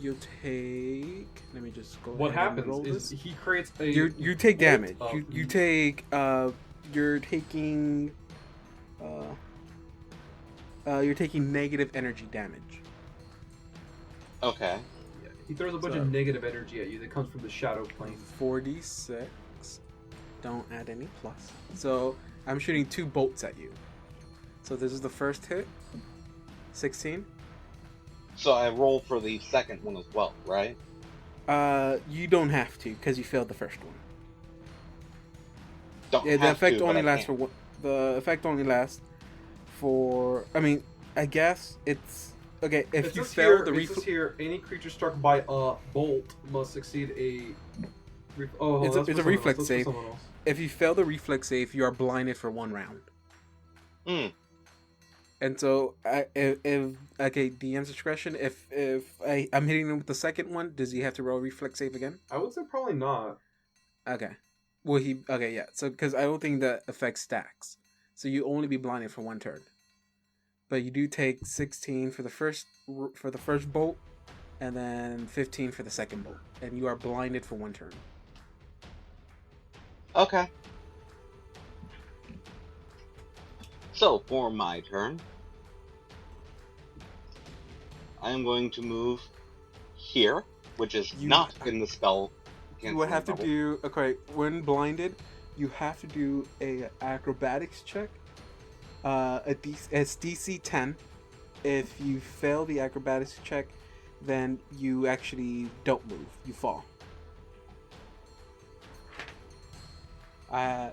You take. Let me just go. What ahead and roll happens is this. he creates a... You take damage. bolt of- You take. You're taking. You're taking negative energy damage. Okay. Yeah, he throws a bunch So- of negative energy at you that comes from the shadow plane. 46. Don't add any plus. So I'm shooting 2 bolts at you. So this is the first hit. 16. So I roll for the second one as well, right? You don't have to because you failed the first one. Don't Yeah, the have effect to, only but I lasts for can. one. The effect only lasts for. I mean, I guess it's okay if It you says fail here, the it says here, any creature struck by a bolt must succeed a... Oh, It's a- that's for it's a someone reflex else. That's for save. someone else. If you fail the reflex save, you are blinded for 1 round. And so, if okay, DM's discretion. If I'm hitting him with the second one, does he have to roll a reflex save again? I would say probably not. Okay. Will he? Okay, yeah. So because I don't think that affects stacks, so you only be blinded for 1 turn. But you do take 16 for the first bolt, and then 15 for the second bolt, and you are blinded for 1 turn. Okay. So, for my turn, I am going to move here, which is not in the spell. You would have to do, okay, when blinded, you have to do a acrobatics check. It's DC 10. If you fail the acrobatics check, then you actually don't move. You fall. I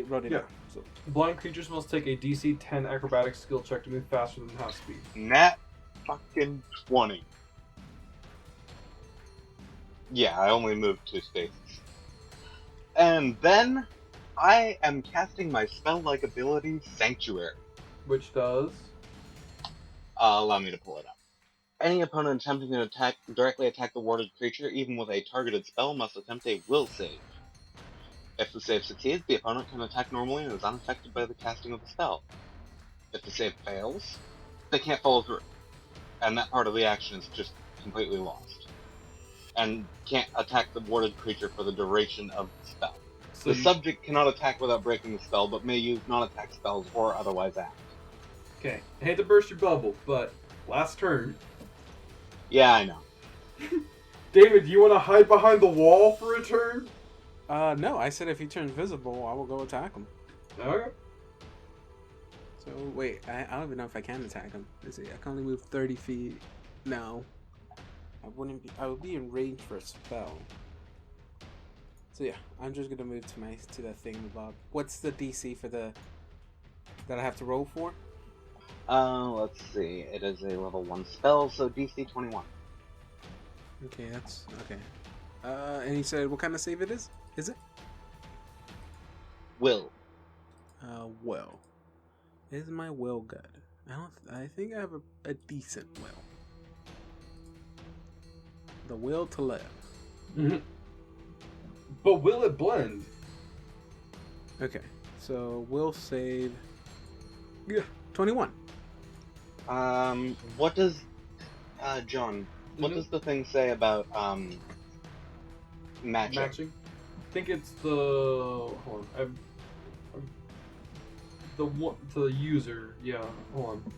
wrote it down. So. Blind creatures must take a DC 10 acrobatics skill check to move faster than half speed. Nat fucking 20. Yeah, I only moved 2 spaces. And then I am casting my spell-like ability, Sanctuary. Which does? Allow me to pull it up. Any opponent attempting to directly attack the warded creature, even with a targeted spell, must attempt a will save. If the save succeeds, the opponent can attack normally and is unaffected by the casting of the spell. If the save fails, they can't follow through, and that part of the action is just completely lost. And can't attack the warded creature for the duration of the spell. So the subject cannot attack without breaking the spell, but may use non-attack spells or otherwise act. Okay, I hate to burst your bubble, but last turn. Yeah, I know. David, do you want to hide behind the wall for a turn? No, I said if he turns visible, I will go attack him. Okay. So, wait, I don't even know if I can attack him. Let's see, I can only move 30 feet. No. I would be in range for a spell. So yeah, I'm just gonna move to that thing, Bob. What's the DC for that I have to roll for? Let's see. It is a level 1 spell, so DC 21. Okay, that's okay. And he said what kind of save it is? Is it? Will. Will. Is my will good? I think I have a decent will. The will to live. Mm-hmm. But will it blend? Okay, so will save. Yeah, 21. What does John? What does the thing say about matching? Matching. I think it's the hold on. The one to the user. Yeah, hold on.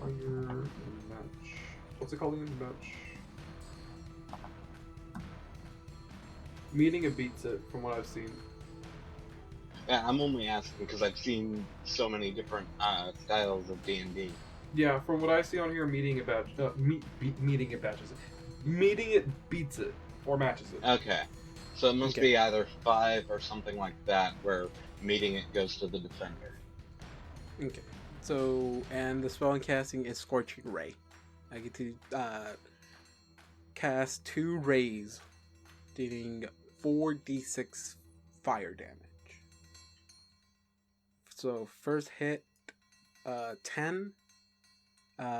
Fire and match. What's it called again? Match. Meeting it beats it, from what I've seen. Yeah, I'm only asking because I've seen so many different styles of D&D. Yeah, from what I see on here, meeting it batch, meeting it batches it. Meeting it beats it or matches it. Okay, so it must be either 5 or something like that, where meeting it goes to the defender. Okay, so and the spell and casting is Scorching Ray. I get to cast 2 rays, dealing 4d6 fire damage. So first hit, 10.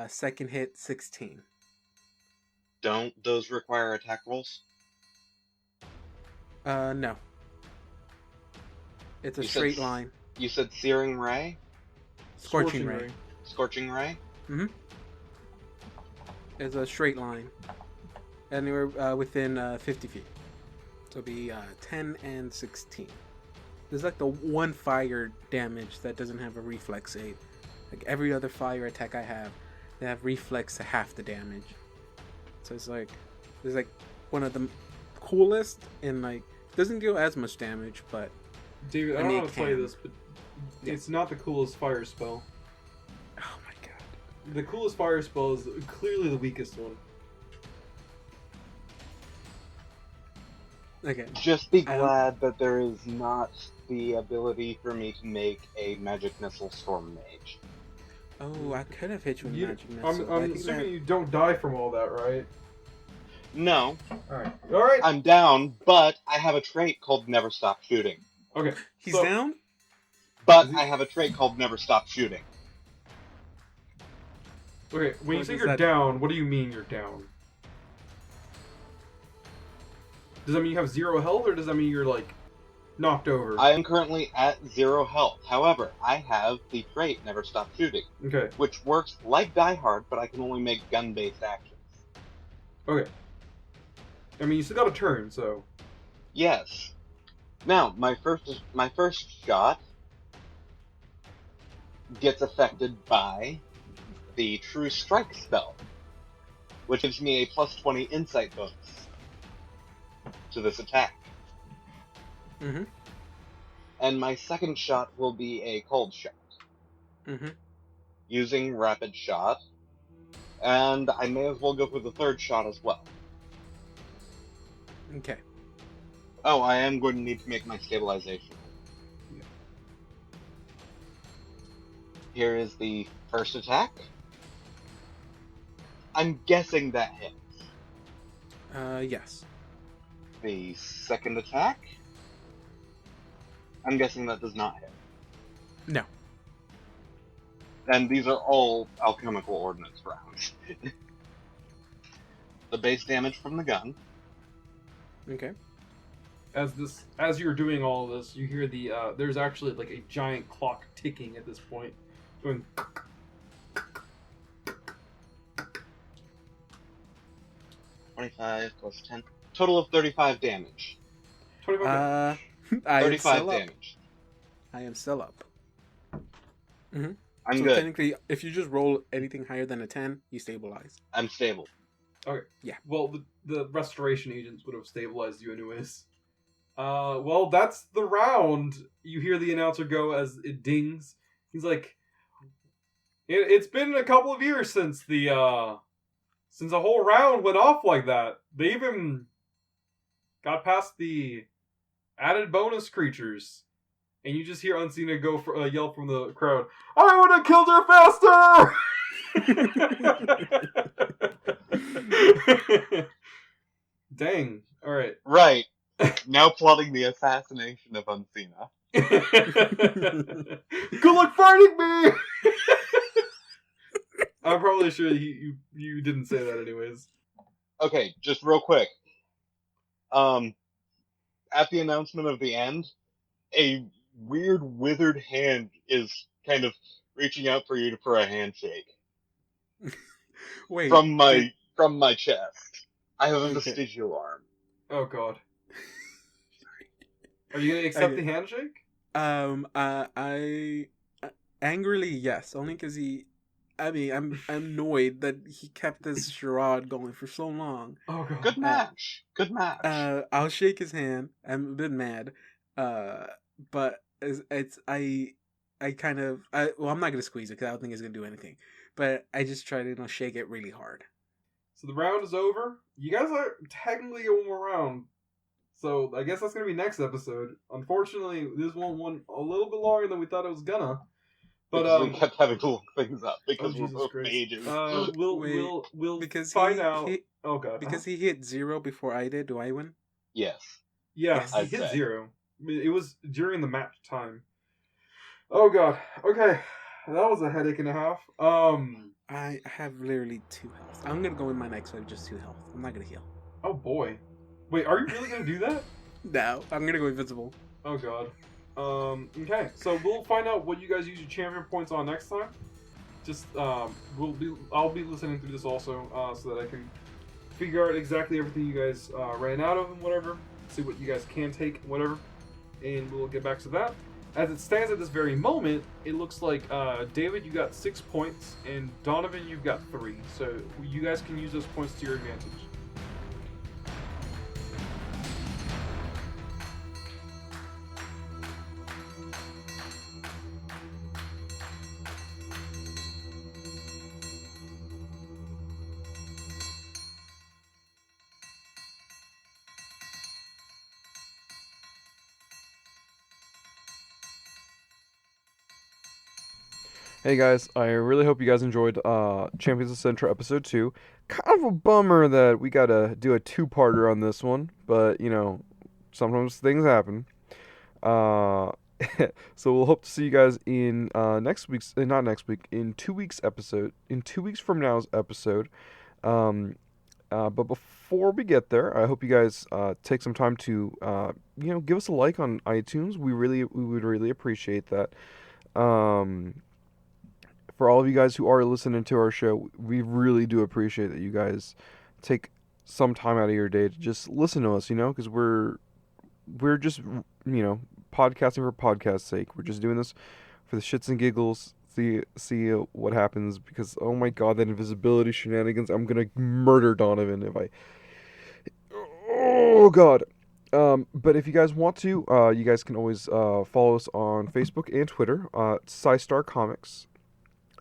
Second hit, 16. Don't those require attack rolls? No. It's a straight line. You said Searing Ray? Scorching Ray. Scorching Ray? Mm-hmm. It's a straight line. Anywhere within 50 feet. So it'll be 10 and 16. There's like the one fire damage that doesn't have a reflex save. Like every other fire attack I have, they have reflex to half the damage. So it's like one of the coolest and like doesn't deal as much damage, but David, I don't know how to play this, but it's not the coolest fire spell. Oh my god. The coolest fire spell is clearly the weakest one. Okay. Just be glad that there is not the ability for me to make a magic missile storm mage. Oh, I could have hit you with magic missile. I'm assuming you don't die from all that, right? No. Alright. I'm down, but I have a trait called Never Stop Shooting. Okay. He's down? But I have a trait called Never Stop Shooting. Okay, when you say you're down, what do you mean you're down? Does that mean you have 0 health, or does that mean you're, like, knocked over? I am currently at 0 health. However, I have the trait Never Stop Shooting, Okay. which works like Die Hard, but I can only make gun-based actions. Okay. I mean, you still got a turn, so... Yes. Now, my first shot gets affected by the True Strike spell, which gives me a plus 20 insight bonus to this attack. Mm-hmm. And my second shot will be a cold shot, Mm-hmm. using Rapid Shot, and I may as well go for the third shot as well. Okay. Oh, I am going to need to make my stabilization. Yeah. Here is the first attack. I'm guessing that hits. Yes. The second attack. I'm guessing that does not hit. No. And these are all alchemical ordnance rounds. The base damage from the gun. Okay. As you're doing all of this, you hear the, there's actually, like, a giant clock ticking at this point. Going... 25 plus 10. Total of 35 damage. 25 I am 35 still up. damage. I am still up. Mm-hmm. I'm So good. technically, if you just roll anything higher than a 10, you stabilize. I'm stable. Okay. Yeah. Well, the restoration agents would have stabilized you anyways. Well, that's the round. You hear the announcer go as it dings. He's like, it's been a couple of years since the whole round went off like that. They even got past the added bonus creatures. And you just hear Unsina go for yell from the crowd, "I would have killed her faster!" Dang. Alright. Right. Now plotting the assassination of Unsina. Good luck fighting me! I'm probably sure you didn't say that anyways. Okay, just real quick. At the announcement of the end, a weird withered hand is kind of reaching out for you for a handshake. Wait. From my chest. I have a Okay. vestigial arm. Oh god. Are you gonna accept Okay. the handshake? I angrily yes, only because I'm annoyed that he kept this charade going for so long. Oh god. Good match. Good match. I'll shake his hand. I'm a bit mad, but I kind of well, I'm not gonna squeeze it because I don't think it's gonna do anything. But I just try to shake it really hard. So the round is over. You guys are technically get one more round. So I guess that's gonna be next episode. Unfortunately, this one went a little bit longer than we thought it was gonna. But because we kept having to look things up because we're Jesus both Christ. mages. We'll Because find out. he Oh god. because he hit 0 before I did. Do I win? Yes. Yeah, Yes. he I'd hit say. 0. I mean, it was during the match time. Oh god. Okay. That was a headache and a half. I have literally 2 health. I'm gonna go in my next fight with just 2 health. I'm not gonna heal. Oh boy. Wait, are you really gonna do that? No, I'm gonna go invincible. Oh god. Okay, so we'll find out what you guys use your champion points on next time. Just I'll be listening through this also, so that I can figure out exactly everything you guys ran out of and whatever. See what you guys can take and whatever, and we'll get back to that. As it stands at this very moment, it looks like David, you got 6 points, and Donovan, you've got 3. So you guys can use those points to your advantage. Hey guys, I really hope you guys enjoyed Champions of Centra episode 2. Kind of a bummer that we gotta do a 2-parter on this one, but you know, sometimes things happen. So we'll hope to see you guys in next week's, not next week, in 2 weeks episode, in 2 weeks from now's episode. But before we get there, I hope you guys take some time to give us a like on iTunes. We would really appreciate that. For all of you guys who are listening to our show, we really do appreciate that you guys take some time out of your day to just listen to us. Because we're just podcasting for podcast's sake. We're just doing this for the shits and giggles. See what happens, because oh my god, that invisibility shenanigans, I'm gonna murder Donovan if I, oh god. But if you guys want to, you guys can always follow us on Facebook and Twitter, Sci-Star Comics.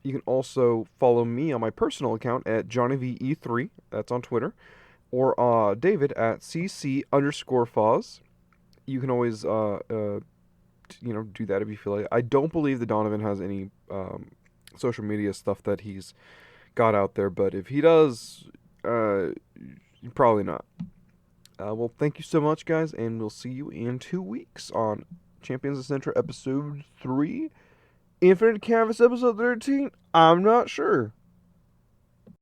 You can also follow me on my personal account at JohnnyVE3, that's on Twitter, or David at CC_Foz. You can always do that if you feel like it. I don't believe that Donovan has any social media stuff that he's got out there, but if he does, probably not. Well, thank you so much, guys, and we'll see you in 2 weeks on Champions of Centra episode 3. Infinite Canvas episode 13? I'm not sure.